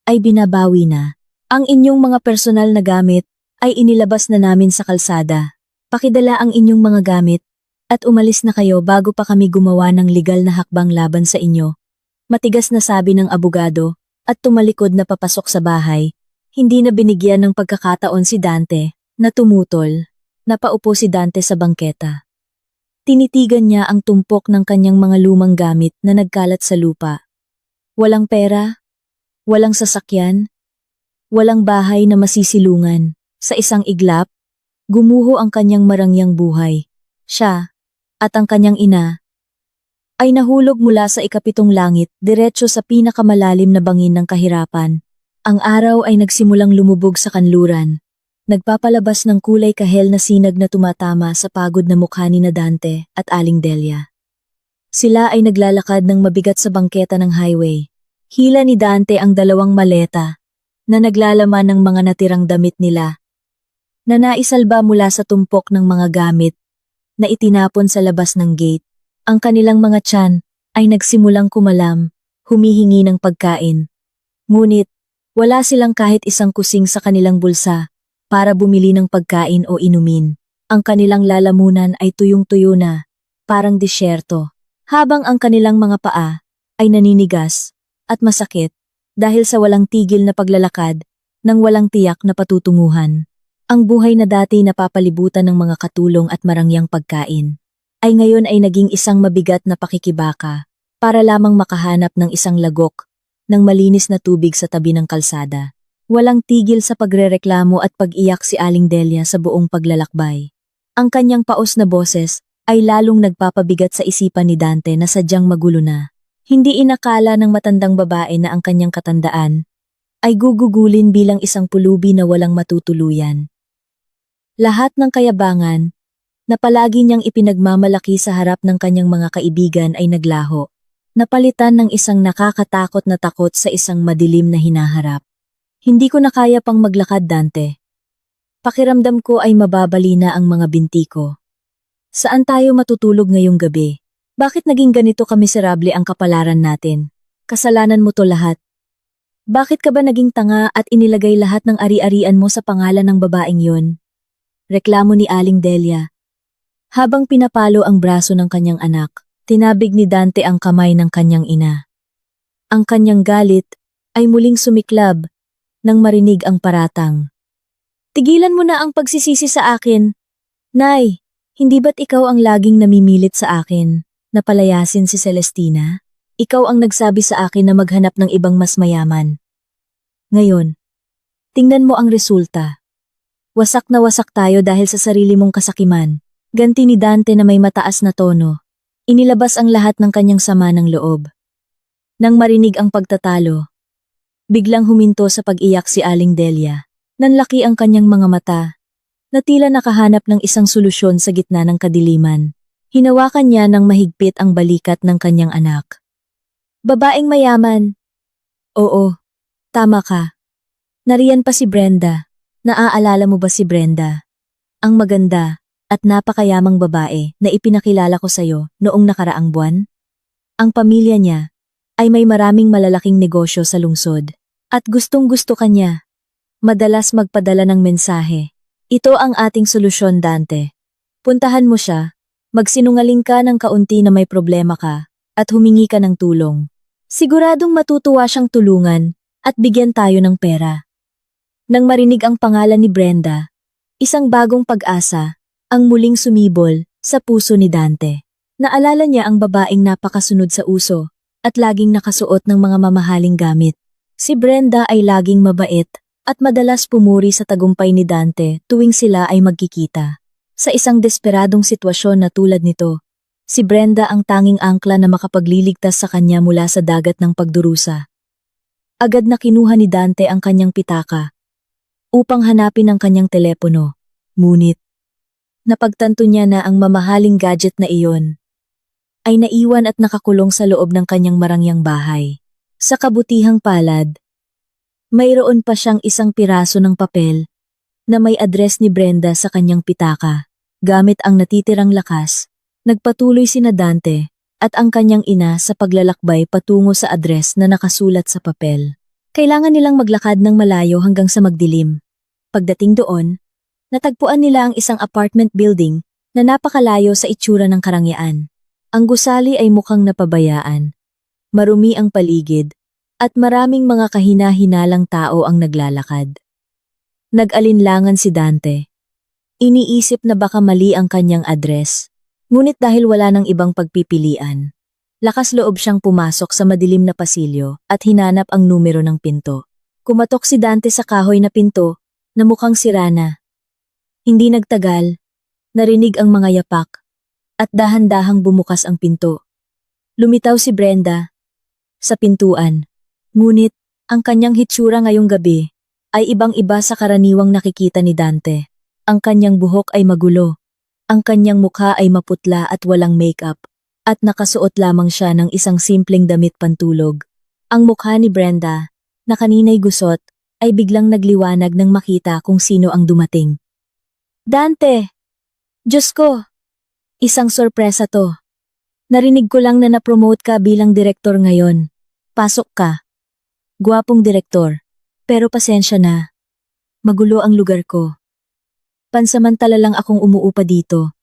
Speaker 1: ay binabawi na. Ang inyong mga personal na gamit ay inilabas na namin sa kalsada. Pakidala ang inyong mga gamit at umalis na kayo bago pa kami gumawa ng legal na hakbang laban sa inyo. Matigas na sabi ng abogado at tumalikod na papasok sa bahay. Hindi na binigyan ng pagkakataon si Dante na tumutol. Napaupo si Dante sa bangketa. Tinitigan niya ang tumpok ng kanyang mga lumang gamit na nagkalat sa lupa. Walang pera, walang sasakyan, walang bahay na masisilungan. Sa isang iglap, gumuho ang kanyang marangyang buhay. Siya at ang kanyang ina ay nahulog mula sa ikapitong langit diretso sa pinakamalalim na bangin ng kahirapan. Ang araw ay nagsimulang lumubog sa kanluran, nagpapalabas ng kulay kahel na sinag na tumatama sa pagod na mukha ni na Dante at Aling Delia. Sila ay naglalakad ng mabigat sa bangketa ng highway. Hila ni Dante ang dalawang maleta na naglalaman ng mga natirang damit nila, na naisalba mula sa tumpok ng mga gamit na itinapon sa labas ng gate. Ang kanilang mga tiyan ay nagsimulang kumalam, humihingi ng pagkain. Ngunit, wala silang kahit isang kusing sa kanilang bulsa para bumili ng pagkain o inumin. Ang kanilang lalamunan ay tuyong-tuyo na, parang disyerto, habang ang kanilang mga paa ay naninigas at masakit dahil sa walang tigil na paglalakad ng walang tiyak na patutunguhan. Ang buhay na dati napapalibutan ng mga katulong at marangyang pagkain ay ngayon ay naging isang mabigat na pakikibaka para lamang makahanap ng isang lagok ng malinis na tubig sa tabi ng kalsada. Walang tigil sa pagrereklamo at pag-iyak si Aling Delia sa buong paglalakbay. Ang kanyang paos na boses ay lalong nagpapabigat sa isipan ni Dante na sadyang magulo na. Hindi inakala ng matandang babae na ang kanyang katandaan ay gugugulin bilang isang pulubi na walang matutuluyan. Lahat ng kayabangan na palagi niyang ipinagmamalaki sa harap ng kanyang mga kaibigan ay naglaho. Napalitan ng isang nakakatakot na takot sa isang madilim na hinaharap. Hindi ko na kaya pang maglakad, Dante. Pakiramdam ko ay mababali na ang mga binti ko. Saan tayo matutulog ngayong gabi? Bakit naging ganito kamiserable ang kapalaran natin? Kasalanan mo to lahat. Bakit ka ba naging tanga at inilagay lahat ng ari-arian mo sa pangalan ng babaeng yon? Reklamo ni Aling Delia. Habang pinapalo ang braso ng kanyang anak, tinabig ni Dante ang kamay ng kanyang ina. Ang kanyang galit ay muling sumiklab nang marinig ang paratang. Tigilan mo na ang pagsisisi sa akin. Nay, hindi ba't ikaw ang laging namimilit sa akin na palayasin si Celestina? Ikaw ang nagsabi sa akin na maghanap ng ibang mas mayaman. Ngayon, tingnan mo ang resulta. Wasak na wasak tayo dahil sa sarili mong kasakiman. Ganti ni Dante na may mataas na tono. Inilabas ang lahat ng kanyang sama ng loob. Nang marinig ang pagtatalo, biglang huminto sa pag-iyak si Aling Delia. Nanlaki ang kanyang mga mata, na tila nakahanap ng isang solusyon sa gitna ng kadiliman. Hinawakan niya ng mahigpit ang balikat ng kanyang anak. Babaeng mayaman. Oo, tama ka. Nariyan pa si Brenda. Naaalala mo ba si Brenda? Ang maganda at napakayamang babae na ipinakilala ko sa'yo noong nakaraang buwan? Ang pamilya niya ay may maraming malalaking negosyo sa lungsod. At gustong-gusto ka niya. Madalas magpadala ng mensahe. Ito ang ating solusyon, Dante. Puntahan mo siya, magsinungaling ka ng kaunti na may problema ka, at humingi ka ng tulong. Siguradong matutuwa siyang tulungan, at bigyan tayo ng pera. Nang marinig ang pangalan ni Brenda, isang bagong pag-asa ang muling sumibol sa puso ni Dante. Naalala niya ang babaeng napakasunod sa uso at laging nakasuot ng mga mamahaling gamit. Si Brenda ay laging mabait at madalas pumuri sa tagumpay ni Dante tuwing sila ay magkikita. Sa isang desperadong sitwasyon na tulad nito, si Brenda ang tanging angkla na makapagliligtas sa kanya mula sa dagat ng pagdurusa. Agad na kinuha ni Dante ang kanyang pitaka upang hanapin ang kanyang telepono. Ngunit, napagtanto niya na ang mamahaling gadget na iyon ay naiwan at nakakulong sa loob ng kanyang marangyang bahay. Sa kabutihang palad, mayroon pa siyang isang piraso ng papel na may address ni Brenda sa kanyang pitaka. Gamit ang natitirang lakas, nagpatuloy sina Dante at ang kanyang ina sa paglalakbay patungo sa address na nakasulat sa papel. Kailangan nilang maglakad ng malayo hanggang sa magdilim. Pagdating doon, natagpuan nila ang isang apartment building na napakalayo sa itsura ng karangyaan. Ang gusali ay mukhang napabayaan. Marumi ang paligid, at maraming mga kahina-hinalang tao ang naglalakad. Nag-alinlangan si Dante. Iniisip na baka mali ang kanyang address, ngunit dahil wala ng ibang pagpipilian, lakas loob siyang pumasok sa madilim na pasilyo at hinanap ang numero ng pinto. Kumatok si Dante sa kahoy na pinto na mukhang sira na. Hindi nagtagal, narinig ang mga yapak, at dahan-dahang bumukas ang pinto. Lumitaw si Brenda sa pintuan. Ngunit, ang kanyang hitsura ngayong gabi ay ibang-iba sa karaniwang nakikita ni Dante. Ang kanyang buhok ay magulo, ang kanyang mukha ay maputla at walang makeup, at nakasuot lamang siya ng isang simpleng damit pantulog. Ang mukha ni Brenda, na kanina'y gusot, ay biglang nagliwanag nang makita kung sino ang dumating. Dante! Diyos ko! Isang sorpresa to. Narinig ko lang na na-promote ka bilang direktor ngayon. Pasok ka. Gwapong direktor. Pero pasensya na. Magulo ang lugar ko. Pansamantala lang akong umuupa dito.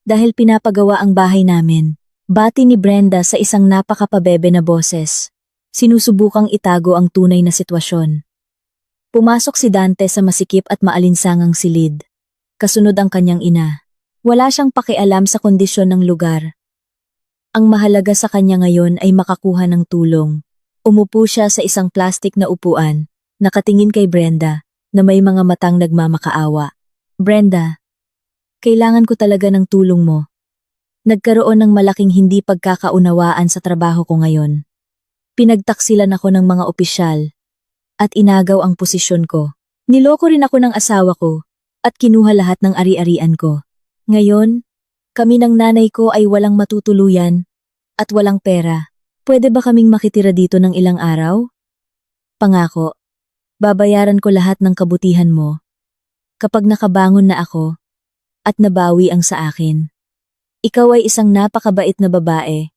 Speaker 1: Dahil pinapagawa ang bahay namin. Bati ni Brenda sa isang napakapabebe na boses. Sinusubukang itago ang tunay na sitwasyon. Pumasok si Dante sa masikip at maalinsangang silid. Kasunod ang kanyang ina. Wala siyang pakialam sa kondisyon ng lugar. Ang mahalaga sa kanya ngayon ay makakuha ng tulong. Umupo siya sa isang plastik na upuan, nakatingin kay Brenda, na may mga matang nagmamakaawa. Brenda, kailangan ko talaga ng tulong mo. Nagkaroon ng malaking hindi pagkakaunawaan sa trabaho ko ngayon. Pinagtaksilan ako ng mga opisyal, at inagaw ang posisyon ko. Niloko rin ako ng asawa ko, at kinuha lahat ng ari-arian ko. Ngayon, kami ng nanay ko ay walang matutuluyan at walang pera. Pwede ba kaming makitira dito ng ilang araw? Pangako, babayaran ko lahat ng kabutihan mo kapag nakabangon na ako at nabawi ang sa akin. Ikaw ay isang napakabait na babae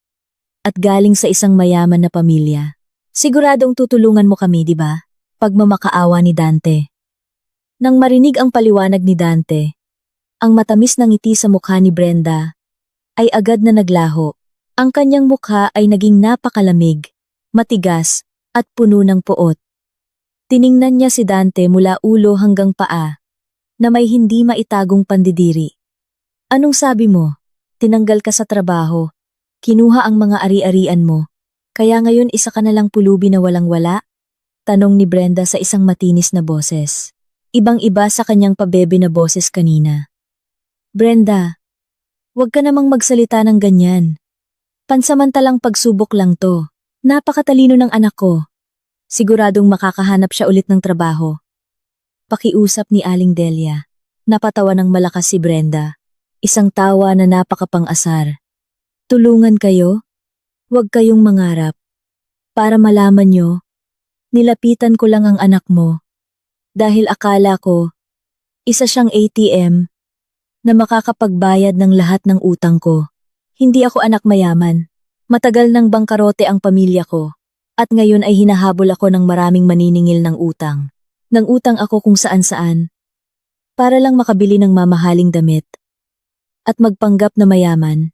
Speaker 1: at galing sa isang mayaman na pamilya. Siguradong tutulungan mo kami, di ba? Pagmamakaawa ni Dante. Nang marinig ang paliwanag ni Dante, Ang matamis na ngiti sa mukha ni Brenda ay agad na naglaho. Ang kanyang mukha ay naging napakalamig, matigas, at puno ng puot. Tiningnan niya si Dante mula ulo hanggang paa, na may hindi maitagong pandidiri. Anong sabi mo? Tinanggal ka sa trabaho, kinuha ang mga ari-arian mo, kaya ngayon isa ka nalang pulubi na walang-wala? Tanong ni Brenda sa isang matinis na boses. Ibang-iba sa kanyang pabebe na boses kanina. Brenda, huwag ka namang magsalita ng ganyan. Pansamantalang pagsubok lang to. Napakatalino ng anak ko. Siguradong makakahanap siya ulit ng trabaho. Pakiusap ni Aling Delia. Napatawa ng malakas si Brenda. Isang tawa na napakapang-asar. Tulungan kayo? Huwag kayong mangarap. Para malaman nyo, nilapitan ko lang ang anak mo. Dahil akala ko, isa siyang ATM na makakapagbayad ng lahat ng utang ko. Hindi ako anak mayaman. Matagal nang bangkarote ang pamilya ko. At ngayon ay hinahabol ako ng maraming maniningil ng utang. Nang utang ako kung saan-saan. Para lang makabili ng mamahaling damit. At magpanggap na mayaman.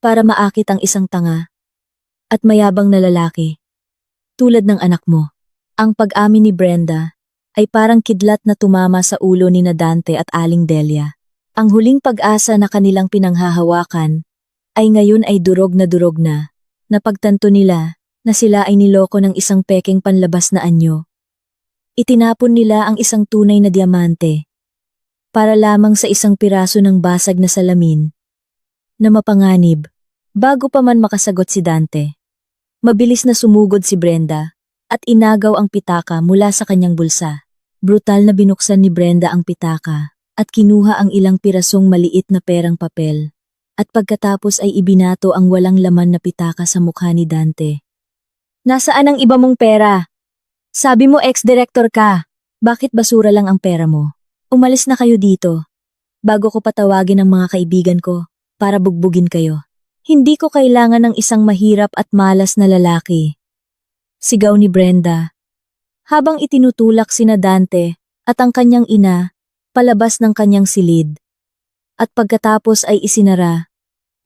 Speaker 1: Para maakit ang isang tanga. At mayabang na lalaki. Tulad ng anak mo. Ang pag-amin ni Brenda ay parang kidlat na tumama sa ulo ni Dante at Aling Delia. Ang huling pag-asa na kanilang pinanghahawakan ay ngayon ay durog na. Napagtanto nila na sila ay niloko ng isang pekeng panlabas na anyo. Itinapon nila ang isang tunay na diamante para lamang sa isang piraso ng basag na salamin na mapanganib. Bago pa man makasagot si Dante, mabilis na sumugod si Brenda at inagaw ang pitaka mula sa kanyang bulsa. Brutal na binuksan ni Brenda ang pitaka at kinuha ang ilang pirasong maliit na perang papel. At pagkatapos ay ibinato ang walang laman na pitaka sa mukha ni Dante. Nasaan ang iba mong pera? Sabi mo ex-director ka. Bakit basura lang ang pera mo? Umalis na kayo dito. Bago ko patawagin ang mga kaibigan ko para bugbugin kayo. Hindi ko kailangan ng isang mahirap at malas na lalaki. Sigaw ni Brenda. Habang itinutulak sina Dante at ang kanyang ina palabas ng kanyang silid. At pagkatapos ay isinara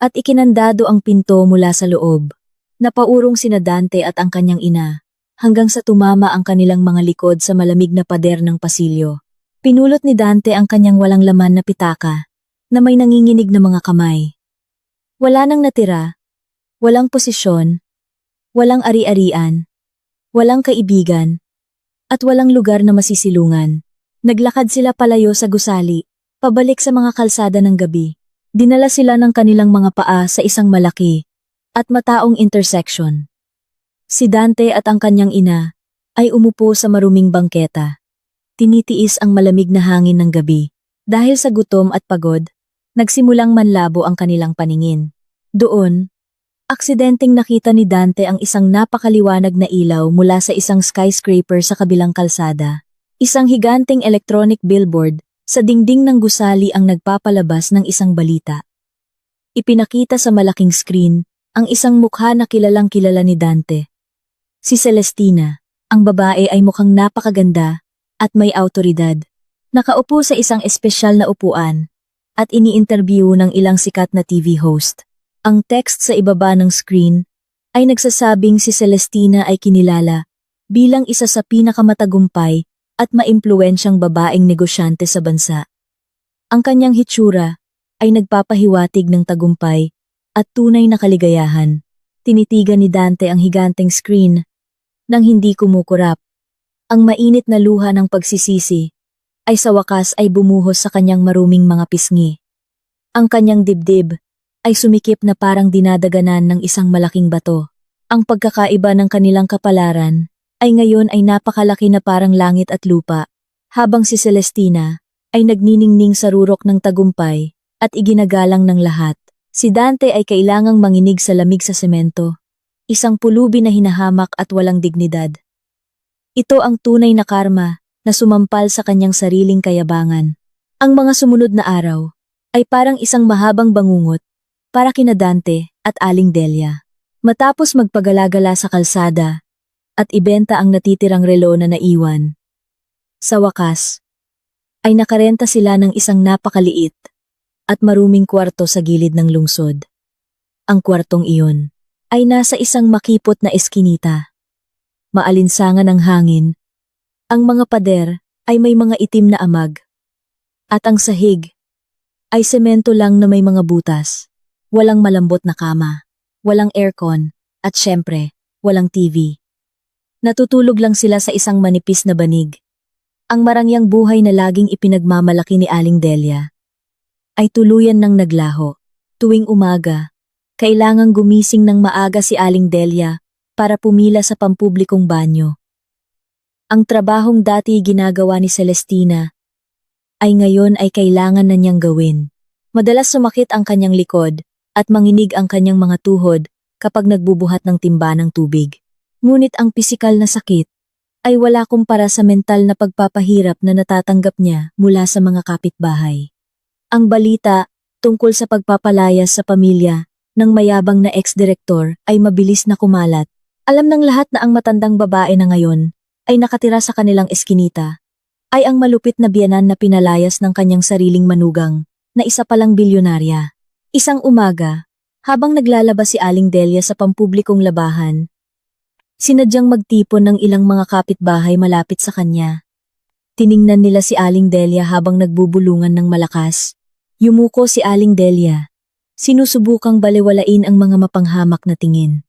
Speaker 1: at ikinandado ang pinto mula sa loob. Napaurong sina Dante at ang kanyang ina hanggang sa tumama ang kanilang mga likod sa malamig na pader ng pasilyo. Pinulot ni Dante ang kanyang walang laman na pitaka na may nanginginig na mga kamay. Wala nang natira, walang posisyon, walang ari-arian, walang kaibigan, at walang lugar na masisilungan. Naglakad sila palayo sa gusali. Pabalik sa mga kalsada ng gabi, dinala sila ng kanilang mga paa sa isang malaki at mataong intersection. Si Dante at ang kanyang ina ay umupo sa maruming bangketa. Tinitiis ang malamig na hangin ng gabi. Dahil sa gutom at pagod, nagsimulang manlabo ang kanilang paningin. Doon, aksidenteng nakita ni Dante ang isang napakaliwanag na ilaw mula sa isang skyscraper sa kabilang kalsada. Isang higanteng electronic billboard sa dingding ng gusali ang nagpapalabas ng isang balita. Ipinakita sa malaking screen ang isang mukha na kilalang-kilala ni Dante. Si Celestina, ang babae ay mukhang napakaganda at may awtoridad. Nakaupo sa isang espesyal na upuan at ini-interview ng ilang sikat na TV host. Ang text sa ibaba ng screen ay nagsasabing si Celestina ay kinilala bilang isa sa pinakamatagumpay at maimpluwensyang babaeng negosyante sa bansa. Ang kanyang hitsura ay nagpapahiwatig ng tagumpay at tunay na kaligayahan. Tinitigan ni Dante ang higanteng screen nang hindi kumukurap. Ang mainit na luha ng pagsisisi ay sa wakas ay bumuhos sa kanyang maruming mga pisngi. Ang kanyang dibdib ay sumikip na parang dinadaganan ng isang malaking bato. Ang pagkakaiba ng kanilang kapalaran ay ngayon ay napakalaki na parang langit at lupa, habang si Celestina ay nagniningning sa rurok ng tagumpay at iginagalang ng lahat. Si Dante ay kailangang manginig sa lamig sa semento, isang pulubi na hinahamak at walang dignidad. Ito ang tunay na karma na sumampal sa kanyang sariling kayabangan. Ang mga sumunod na araw ay parang isang mahabang bangungot para kina Dante at Aling Delia. Matapos magpagalagala sa kalsada at ibenta ang natitirang relo na naiwan, sa wakas, ay nakarenta sila ng isang napakaliit at maruming kwarto sa gilid ng lungsod. Ang kwartong iyon ay nasa isang makipot na eskinita. Maalinsangan ang hangin. Ang mga pader ay may mga itim na amag. At ang sahig ay semento lang na may mga butas. Walang malambot na kama, walang aircon, at syempre, walang TV. Natutulog lang sila sa isang manipis na banig. Ang marangyang buhay na laging ipinagmamalaki ni Aling Delia ay tuluyan ng naglaho. Tuwing umaga, kailangang gumising ng maaga si Aling Delia para pumila sa pampublikong banyo. Ang trabahong dati ginagawa ni Celestina ay ngayon ay kailangan na niyang gawin. Madalas sumakit ang kanyang likod at manginig ang kanyang mga tuhod kapag nagbubuhat ng timba ng tubig. Ngunit ang pisikal na sakit ay wala kumpara sa mental na pagpapahirap na natatanggap niya mula sa mga kapitbahay. Ang balita tungkol sa pagpapalayas sa pamilya ng mayabang na ex-direktor ay mabilis na kumalat. Alam ng lahat na ang matandang babae na ngayon ay nakatira sa kanilang eskinita ay ang malupit na biyanan na pinalayas ng kanyang sariling manugang na isa palang bilyonarya. Isang umaga, habang naglalabas si Aling Delia sa pampublikong labahan, sinadyang magtipon ng ilang mga kapitbahay malapit sa kanya. Tiningnan nila si Aling Delia habang nagbubulungan ng malakas. Yumuko si Aling Delia. Sinusubukang balewalain ang mga mapanghamak na tingin.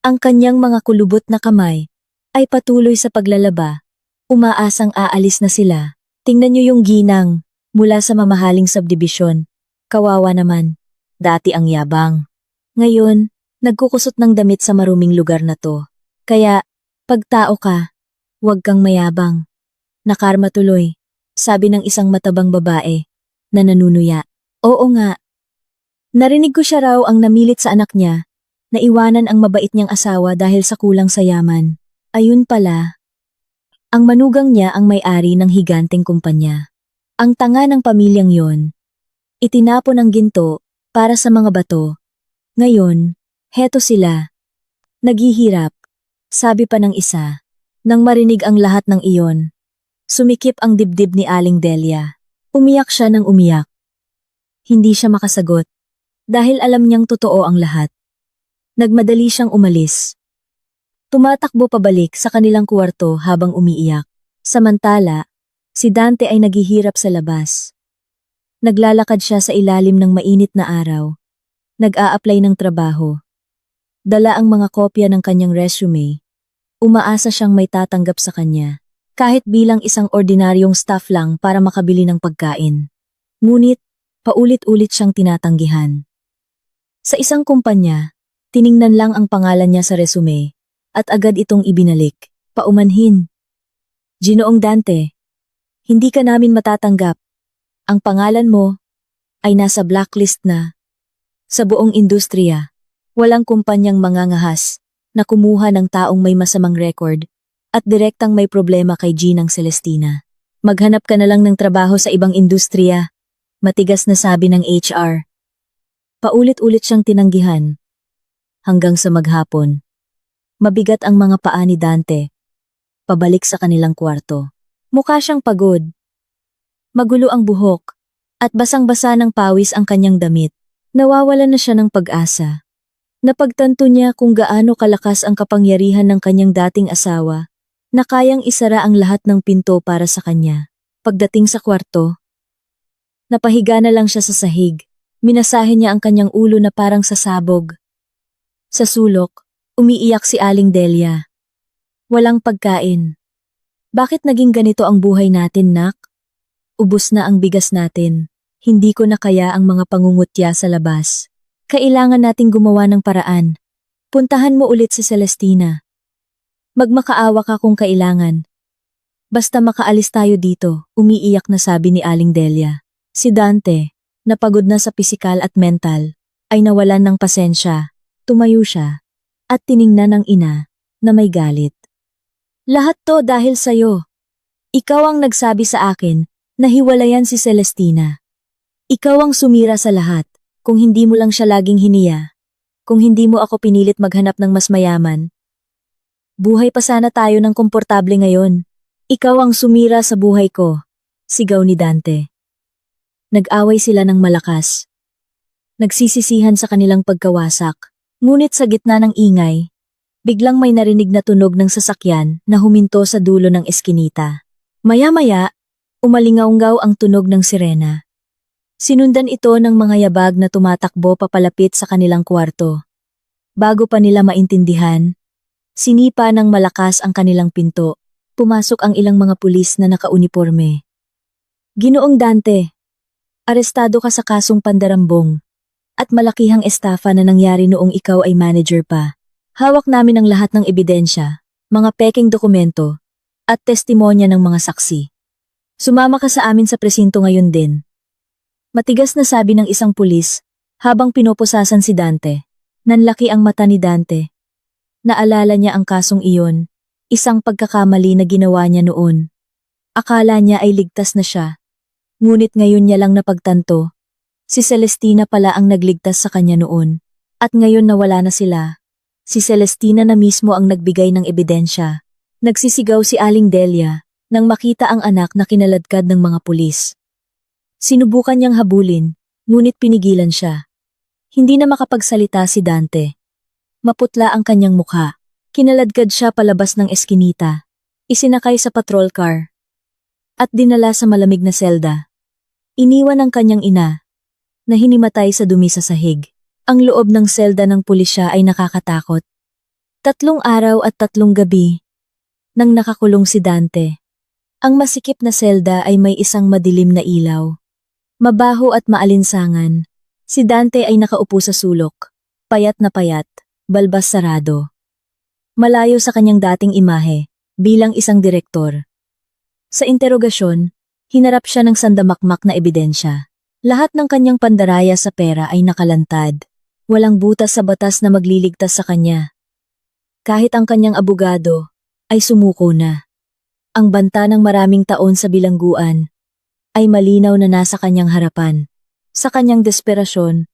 Speaker 1: Ang kanyang mga kulubot na kamay ay patuloy sa paglalaba. Umaasang aalis na sila. Tingnan niyo yung ginang mula sa mamahaling subdibisyon. Kawawa naman. Dati ang yabang. Ngayon, nagkukusot ng damit sa maruming lugar na to. Kaya, pag tao ka, huwag kang mayabang. Nakarma tuloy, sabi ng isang matabang babae na nanunuya. Oo nga. Narinig ko siya raw ang namilit sa anak niya na iwanan ang mabait niyang asawa dahil sa kulang sa yaman. Ayun pala. Ang manugang niya ang may-ari ng higanteng kumpanya. Ang tanga ng pamilyang yon. Itinapon ang ginto para sa mga bato. Ngayon, heto sila. Naghihirap, sabi pa ng isa. Nang marinig ang lahat ng iyon, sumikip ang dibdib ni Aling Delia. Umiyak siya ng umiyak. Hindi siya makasagot dahil alam niyang totoo ang lahat. Nagmadali siyang umalis. Tumatakbo pabalik sa kanilang kuwarto habang umiiyak. Samantala, si Dante ay naghihirap sa labas. Naglalakad siya sa ilalim ng mainit na araw. Nag-a-apply ng trabaho. Dala ang mga kopya ng kanyang resume. Umaasa siyang may tatanggap sa kanya. Kahit bilang isang ordinaryong staff lang para makabili ng pagkain. Ngunit, paulit-ulit siyang tinatanggihan. Sa isang kumpanya, tiningnan lang ang pangalan niya sa resume at agad itong ibinalik. Paumanhin. Ginoong Dante, hindi ka namin matatanggap. Ang pangalan mo ay nasa blacklist na. Sa buong industriya, walang kumpanyang mangangahas na kumuha ng taong may masamang record at direktang may problema kay Ginang Celestina. Maghanap ka na lang ng trabaho sa ibang industriya, matigas na sabi ng HR. Paulit-ulit siyang tinanggihan. Hanggang sa maghapon, mabigat ang mga paa ni Dante. Pabalik sa kanilang kwarto. Mukha siyang pagod. Magulo ang buhok, at basang-basa ng pawis ang kanyang damit. Nawawalan na siya ng pag-asa. Napagtanto niya kung gaano kalakas ang kapangyarihan ng kanyang dating asawa, na kayang isara ang lahat ng pinto para sa kanya. Pagdating sa kwarto, napahiga na lang siya sa sahig. Minasahe niya ang kanyang ulo na parang sasabog. Sa sulok, umiiyak si Aling Delia. Walang pagkain. Bakit naging ganito ang buhay natin, nak? Ubus na ang bigas natin. Hindi ko na kaya ang mga pangungutya sa labas. Kailangan nating gumawa ng paraan. Puntahan mo ulit si Celestina. Magmakaawa ka kung kailangan. Basta makaalis tayo dito, umiiyak na sabi ni Aling Delia. Si Dante, napagod na sa pisikal at mental, ay nawalan ng pasensya. Tumayo siya, at tiningnan ng ina, na may galit. Lahat to dahil sa'yo. Ikaw ang nagsabi sa akin, na hiwalayan si Celestina. Ikaw ang sumira sa lahat, kung hindi mo lang siya laging hiniya. Kung hindi mo ako pinilit maghanap ng mas mayaman. Buhay pa sana tayo ng komportable ngayon. Ikaw ang sumira sa buhay ko. Sigaw ni Dante. Nag-away sila ng malakas. Nagsisisihan sa kanilang pagkawasak. Ngunit sa gitna ng ingay, biglang may narinig na tunog ng sasakyan na huminto sa dulo ng eskinita. Maya-maya, umalingaunggaw ang tunog ng sirena. Sinundan ito ng mga yabag na tumatakbo papalapit sa kanilang kwarto. Bago pa nila maintindihan, sinipa ng malakas ang kanilang pinto. Pumasok ang ilang mga pulis na nakauniporme. Ginoong Dante, arestado ka sa kasong pandarambong at malakihang estafa na nangyari noong ikaw ay manager pa. Hawak namin ang lahat ng ebidensya, mga peking dokumento, at testimonya ng mga saksi. Sumama ka sa amin sa presinto ngayon din. Matigas na sabi ng isang pulis habang pinoposasan si Dante. Nanlaki ang mata ni Dante. Naalala niya ang kasong iyon, isang pagkakamali na ginawa niya noon. Akala niya ay ligtas na siya. Ngunit ngayon niya lang napagtanto, si Celestina pala ang nagligtas sa kanya noon. At ngayon na wala na sila, si Celestina na mismo ang nagbigay ng ebidensya. Nagsisigaw si Aling Delia nang makita ang anak na kinaladkad ng mga pulis. Sinubukan niyang habulin, ngunit pinigilan siya. Hindi na makapagsalita si Dante. Maputla ang kanyang mukha. Kinaladkad siya palabas ng eskinita. Isinakay sa patrol car. At dinala sa malamig na selda. Iniwan ang kanyang ina, na hinimatay sa dumi sa sahig. Ang loob ng selda ng pulisya ay nakakatakot. 3 araw at 3 gabi nang nakakulong si Dante. Ang masikip na selda ay may isang madilim na ilaw. Mabaho at maalinsangan. Si Dante ay nakaupo sa sulok, payat na payat, balbas sarado. Malayo sa kanyang dating imahe, bilang isang direktor. Sa interogasyon, hinarap siya ng sandamakmak na ebidensya. Lahat ng kanyang pandaraya sa pera ay nakalantad. Walang butas sa batas na magliligtas sa kanya. Kahit ang kanyang abogado ay sumuko na. Ang banta ng maraming taon sa bilangguan ay malinaw na nasa kanyang harapan. Sa kanyang desperasyon,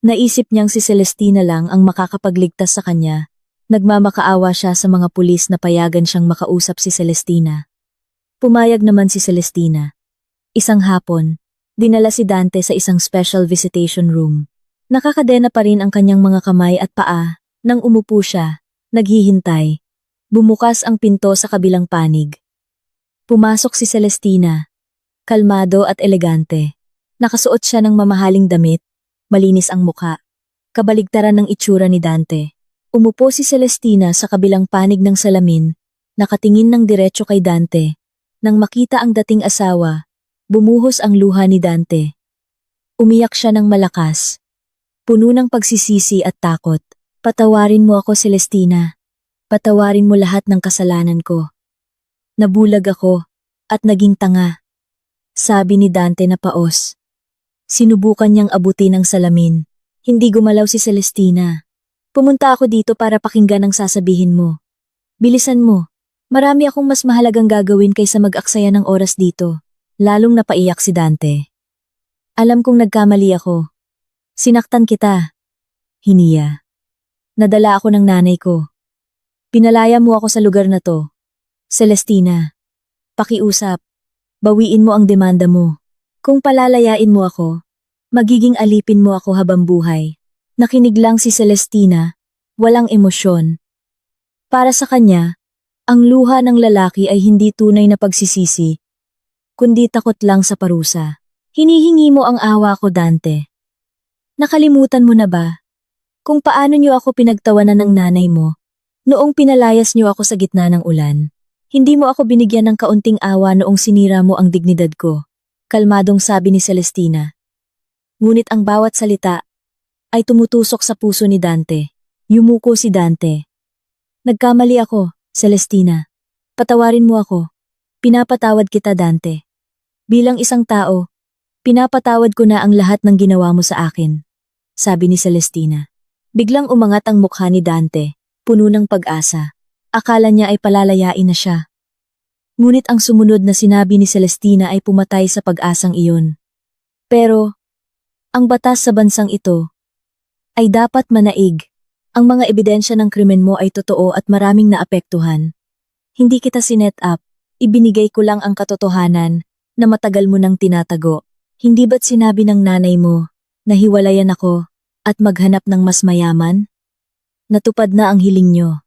Speaker 1: naisip niyang si Celestina lang ang makakapagligtas sa kanya. Nagmamakaawa siya sa mga pulis na payagan siyang makausap si Celestina. Pumayag naman si Celestina. Isang hapon, dinala si Dante sa isang special visitation room. Nakakadena pa rin ang kanyang mga kamay at paa. Nang umupo siya, naghihintay. Bumukas ang pinto sa kabilang panig. Pumasok si Celestina. Kalmado at elegante. Nakasuot siya ng mamahaling damit. Malinis ang mukha. Kabaligtaran ng itsura ni Dante. Umupo si Celestina sa kabilang panig ng salamin. Nakatingin ng diretso kay Dante. Nang makita ang dating asawa, bumuhos ang luha ni Dante. Umiyak siya ng malakas. Puno ng pagsisisi at takot. Patawarin mo ako, Celestina. Patawarin mo lahat ng kasalanan ko. Nabulag ako at naging tanga. Sabi ni Dante na paos. Sinubukan niyang abutin ang salamin. Hindi gumalaw si Celestina. Pumunta ako dito para pakinggan ang sasabihin mo. Bilisan mo. Marami akong mas mahalagang gagawin kaysa mag-aksaya ng oras dito. Lalong napaiyak si Dante. Alam kong nagkamali ako. Sinaktan kita. Hiniya. Nadala ako ng nanay ko. Pinalaya mo ako sa lugar na to. Celestina, pakiusap. Bawiin mo ang demanda mo. Kung palalayain mo ako, magiging alipin mo ako habang buhay. Nakinig lang si Celestina, walang emosyon. Para sa kanya, ang luha ng lalaki ay hindi tunay na pagsisisi, kundi takot lang sa parusa. Hinihingi mo ang awa ko, Dante. Nakalimutan mo na ba kung paano niyo ako pinagtawanan ng nanay mo noong pinalayas niyo ako sa gitna ng ulan? Hindi mo ako binigyan ng kaunting awa noong sinira mo ang dignidad ko, kalmadong sabi ni Celestina. Ngunit ang bawat salita ay tumutusok sa puso ni Dante. Yumuko si Dante. Nagkamali ako, Celestina. Patawarin mo ako. Pinapatawad kita, Dante. Bilang isang tao, pinapatawad ko na ang lahat ng ginawa mo sa akin, sabi ni Celestina. Biglang umangat ang mukha ni Dante, puno ng pag-asa. Akala niya ay palalayain na siya. Ngunit ang sumunod na sinabi ni Celestina ay pumatay sa pag-asang iyon. Pero, ang batas sa bansang ito ay dapat manaig. Ang mga ebidensya ng krimen mo ay totoo at maraming naapektuhan. Hindi kita sinet up, ibinigay ko lang ang katotohanan na matagal mo nang tinatago. Hindi ba't sinabi ng nanay mo na hiwalayan ako at maghanap ng mas mayaman? Natupad na ang hiling nyo.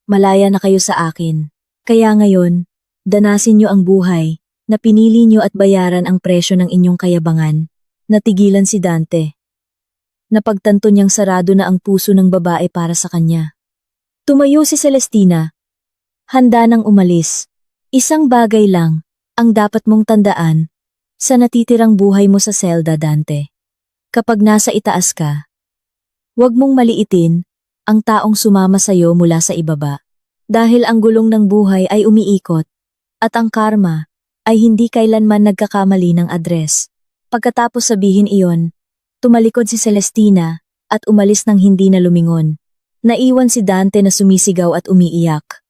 Speaker 1: Malaya na kayo sa akin. Kaya ngayon, danasin nyo ang buhay na pinili nyo at bayaran ang presyo ng inyong kayabangan. Natigilan si Dante. Napagtanto niyang sarado na ang puso ng babae para sa kanya. Tumayo si Celestina. Handa nang umalis. Isang bagay lang ang dapat mong tandaan sa natitirang buhay mo sa selda, Dante. Kapag nasa itaas ka, huwag mong maliitin ang taong sumama sa'yo mula sa ibaba. Dahil ang gulong ng buhay ay umiikot at ang karma ay hindi kailanman nagkakamali ng address. Pagkatapos sabihin iyon, tumalikod si Celestina at umalis nang hindi na lumingon. Naiwan si Dante na sumisigaw at umiiyak.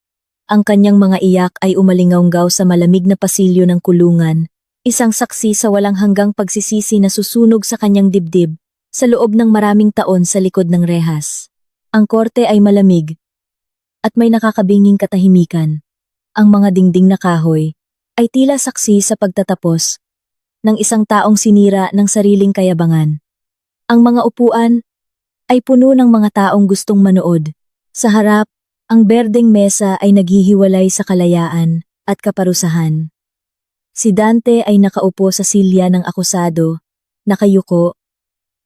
Speaker 1: Ang kanyang mga iyak ay umalingaunggaw sa malamig na pasilyo ng kulungan, isang saksi sa walang hanggang pagsisisi na susunog sa kanyang dibdib sa loob ng maraming taon sa likod ng rehas. Ang korte ay malamig at may nakakabinging katahimikan. Ang mga dingding na kahoy ay tila saksi sa pagtatapos ng isang taong sinira ng sariling kayabangan. Ang mga upuan ay puno ng mga taong gustong manood. Sa harap, ang berdeng mesa ay naghihiwalay sa kalayaan at kaparusahan. Si Dante ay nakaupo sa silya ng akusado, nakayuko.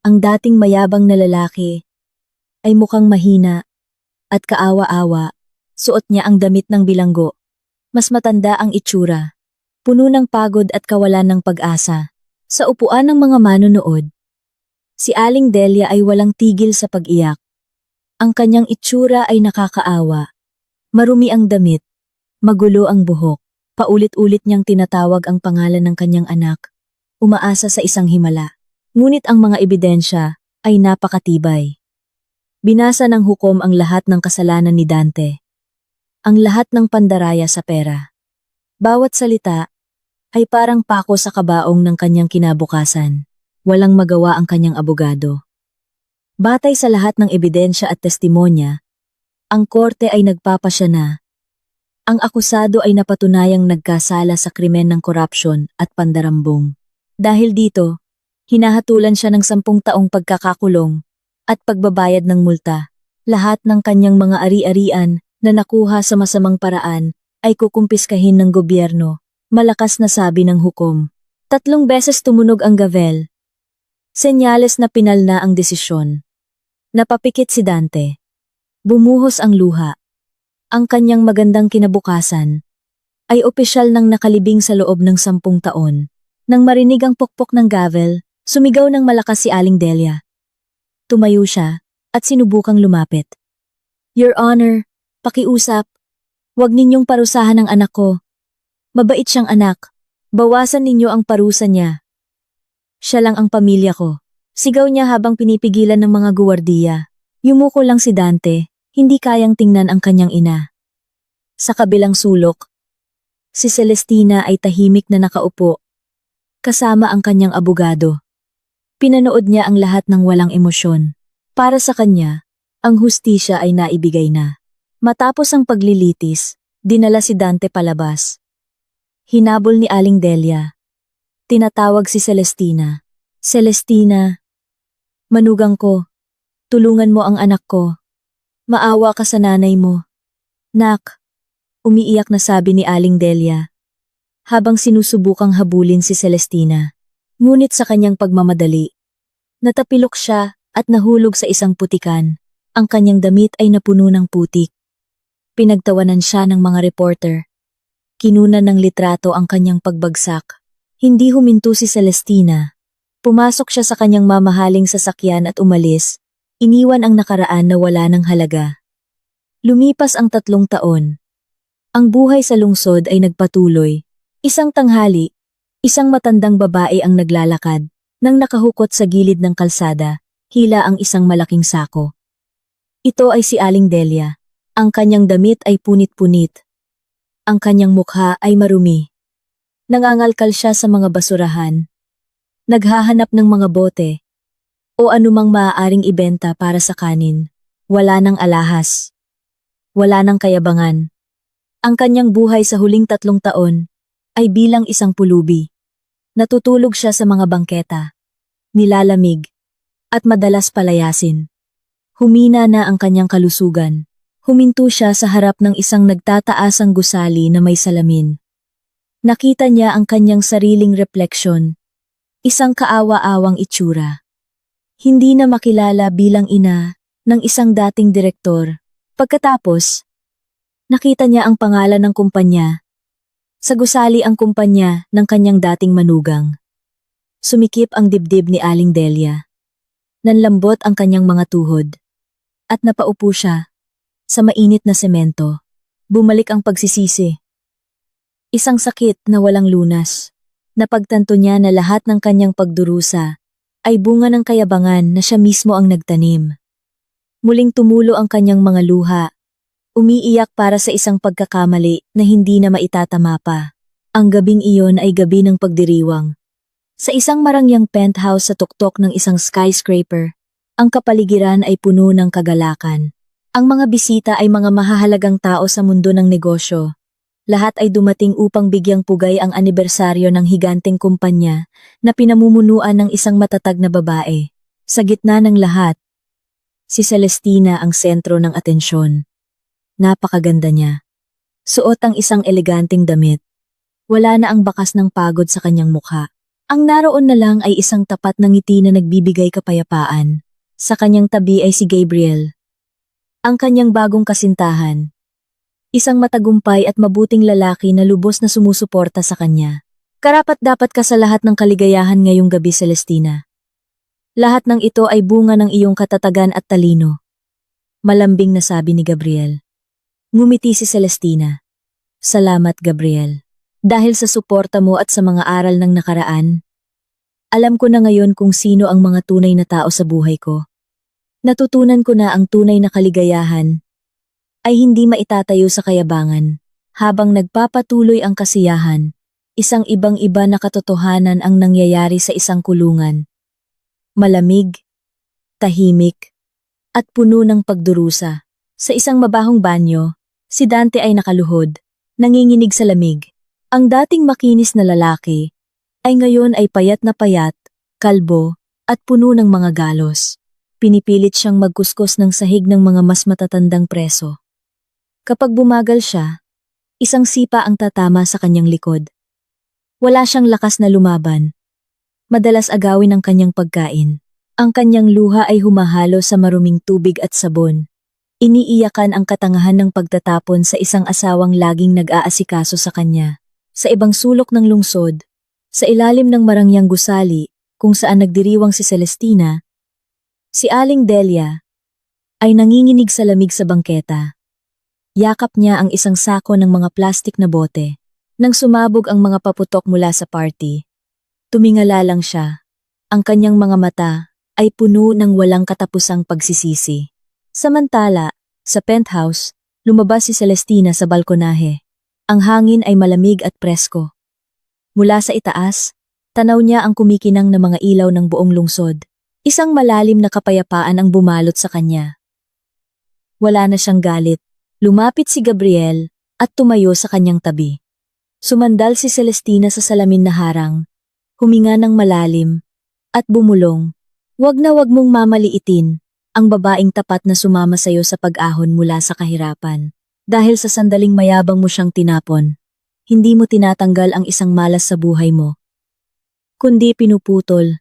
Speaker 1: Ang dating mayabang na lalaki ay mukhang mahina at kaawa-awa. Suot niya ang damit ng bilanggo. Mas matanda ang itsura, puno ng pagod at kawalan ng pag-asa. Sa upuan ng mga manonood, si Aling Delia ay walang tigil sa pag-iyak. Ang kanyang itsura ay nakakaawa. Marumi ang damit, magulo ang buhok. Paulit-ulit niyang tinatawag ang pangalan ng kanyang anak, umaasa sa isang himala. Ngunit ang mga ebidensya ay napakatibay. Binasa ng hukom ang lahat ng kasalanan ni Dante. Ang lahat ng pandaraya sa pera. Bawat salita ay parang pako sa kabaong ng kanyang kinabukasan. Walang magawa ang kanyang abogado. Batay sa lahat ng ebidensya at testimonya, ang korte ay nagpapasya na ang akusado ay napatunayang nagkasala sa krimen ng korupsyon at pandarambong. Dahil dito, hinahatulan siya ng 10 taong pagkakakulong at pagbabayad ng multa. Lahat ng kanyang mga ari-arian na nakuha sa masamang paraan ay kukumpiskahin ng gobyerno, malakas na sabi ng hukom. 3 beses tumunog ang gavel. Senyales na pinal na ang desisyon. Napapikit si Dante. Bumuhos ang luha. Ang kanyang magandang kinabukasan ay opisyal nang nakalibing sa loob ng 10 taon. Nang marinig ang pukpok ng gavel, sumigaw ng malakas si Aling Delia. Tumayo siya at sinubukang lumapit. Your Honor, pakiusap. Huwag ninyong parusahan ang anak ko. Mabait siyang anak. Bawasan ninyo ang parusa niya. Siya lang ang pamilya ko. Sigaw niya habang pinipigilan ng mga guwardiya. Yumuko lang si Dante. Hindi kayang tingnan ang kanyang ina. Sa kabilang sulok, si Celestina ay tahimik na nakaupo, kasama ang kanyang abogado. Pinanood niya ang lahat ng walang emosyon. Para sa kanya, ang hustisya ay naibigay na. Matapos ang paglilitis, dinala si Dante palabas. Hinabol ni Aling Delia. Tinatawag si Celestina. Celestina, manugang ko, tulungan mo ang anak ko. Maawa ka sa nanay mo. Nak, umiiyak na sabi ni Aling Delia, habang sinusubukang habulin si Celestina. Ngunit sa kanyang pagmamadali, natapilok siya at nahulog sa isang putikan. Ang kanyang damit ay napuno ng putik. Pinagtawanan siya ng mga reporter. Kinunan ng litrato ang kanyang pagbagsak. Hindi huminto si Celestina. Pumasok siya sa kanyang mamahaling sasakyan at umalis. Iniwan ang nakaraan na wala ng halaga. Lumipas ang 3 taon. Ang buhay sa lungsod ay nagpatuloy. Isang tanghali, isang matandang babae ang naglalakad. Nang nakahukot sa gilid ng kalsada, hila ang isang malaking sako. Ito ay si Aling Delia. Ang kanyang damit ay punit-punit. Ang kanyang mukha ay marumi. Nangangalkal siya sa mga basurahan. Naghahanap ng mga bote o anumang maaaring ibenta para sa kanin. Wala nang alahas. Wala nang kayabangan. Ang kanyang buhay sa huling 3 taon ay bilang isang pulubi. Natutulog siya sa mga bangketa, nilalamig, at madalas palayasin. Humina na ang kanyang kalusugan. Huminto siya sa harap ng isang nagtataasang gusali na may salamin. Nakita niya ang kanyang sariling refleksyon, isang kaawa-awang itsura. Hindi na makilala bilang ina ng isang dating direktor. Pagkatapos, nakita niya ang pangalan ng kumpanya. Sa gusali ang kumpanya ng kanyang dating manugang. Sumikip ang dibdib ni Aling Delia. Nanlambot ang kanyang mga tuhod. At napaupo siya sa mainit na semento. Bumalik ang pagsisisi. Isang sakit na walang lunas. Napagtanto niya na lahat ng kanyang pagdurusa ay bunga ng kayabangan na siya mismo ang nagtanim. Muling tumulo ang kanyang mga luha. Umiiyak para sa isang pagkakamali na hindi na maitatama pa. Ang gabing iyon ay gabi ng pagdiriwang. Sa isang marangyang penthouse sa tuktok ng isang skyscraper, ang kapaligiran ay puno ng kagalakan. Ang mga bisita ay mga mahahalagang tao sa mundo ng negosyo. Lahat ay dumating upang bigyang pugay ang anibersaryo ng higanteng kumpanya na pinamumunuan ng isang matatag na babae. Sa gitna ng lahat, si Celestina ang sentro ng atensyon. Napakaganda niya. Suot ang isang eleganteng damit. Wala na ang bakas ng pagod sa kanyang mukha. Ang naroon na lang ay isang tapat na ngiti na nagbibigay kapayapaan. Sa kanyang tabi ay si Gabriel, ang kanyang bagong kasintahan. Isang matagumpay at mabuting lalaki na lubos na sumusuporta sa kanya. Karapat-dapat ka sa lahat ng kaligayahan ngayong gabi, Celestina. Lahat ng ito ay bunga ng iyong katatagan at talino. Malambing na sabi ni Gabriel. Ngumiti si Celestina. Salamat, Gabriel. Dahil sa suporta mo at sa mga aral ng nakaraan, alam ko na ngayon kung sino ang mga tunay na tao sa buhay ko. Natutunan ko na ang tunay na kaligayahan ay hindi maitatayo sa kayabangan. Habang nagpapatuloy ang kasiyahan, isang ibang-iba na katotohanan ang nangyayari sa isang kulungan. Malamig, tahimik, at puno ng pagdurusa. Sa isang mabahong banyo, si Dante ay nakaluhod, nanginginig sa lamig. Ang dating makinis na lalaki ay ngayon ay payat, kalbo, at puno ng mga galos. Pinipilit siyang magkuskus ng sahig ng mga mas matatandang preso. Kapag bumagal siya, isang sipa ang tatama sa kanyang likod. Wala siyang lakas na lumaban. Madalas agawin ang kanyang pagkain. Ang kanyang luha ay humahalo sa maruming tubig at sabon. Iniiyakan ang katangahan ng pagtatapon sa isang asawang laging nag-aasikaso sa kanya. Sa ibang sulok ng lungsod, sa ilalim ng marangyang gusali, kung saan nagdiriwang si Celestina, si Aling Delia ay nanginginig sa lamig sa bangketa. Yakap niya ang isang sako ng mga plastik na bote. Nang sumabog ang mga paputok mula sa party, tumingala lang siya. Ang kanyang mga mata ay puno ng walang katapusang pagsisisi. Samantala, sa penthouse, lumabas si Celestina sa balkonahe. Ang hangin ay malamig at presko. Mula sa itaas, tanaw niya ang kumikinang na mga ilaw ng buong lungsod. Isang malalim na kapayapaan ang bumalot sa kanya. Wala na siyang galit. Lumapit si Gabriel at tumayo sa kanyang tabi. Sumandal si Celestina sa salamin na harang, huminga ng malalim, at bumulong. Wag na wag mong mamaliitin ang babaeng tapat na sumama sa'yo sa pag-ahon mula sa kahirapan. Dahil sa sandaling mayabang mo siyang tinapon, hindi mo tinatanggal ang isang malas sa buhay mo, kundi pinuputol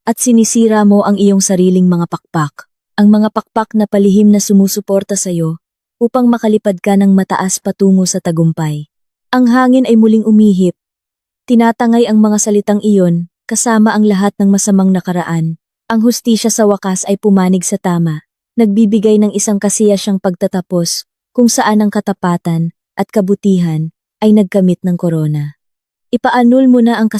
Speaker 1: at sinisira mo ang iyong sariling mga pakpak. Ang mga pakpak na palihim na sumusuporta sa'yo upang makalipad ka ng mataas patungo sa tagumpay. Ang hangin ay muling umihip. Tinatangay ang mga salitang iyon kasama ang lahat ng masamang nakaraan. Ang hustisya sa wakas ay pumanig sa tama, nagbibigay ng isang kasiyasyang pagtatapos kung saan ang katapatan at kabutihan ay nagkamit ng korona. Ipaanul mo na ang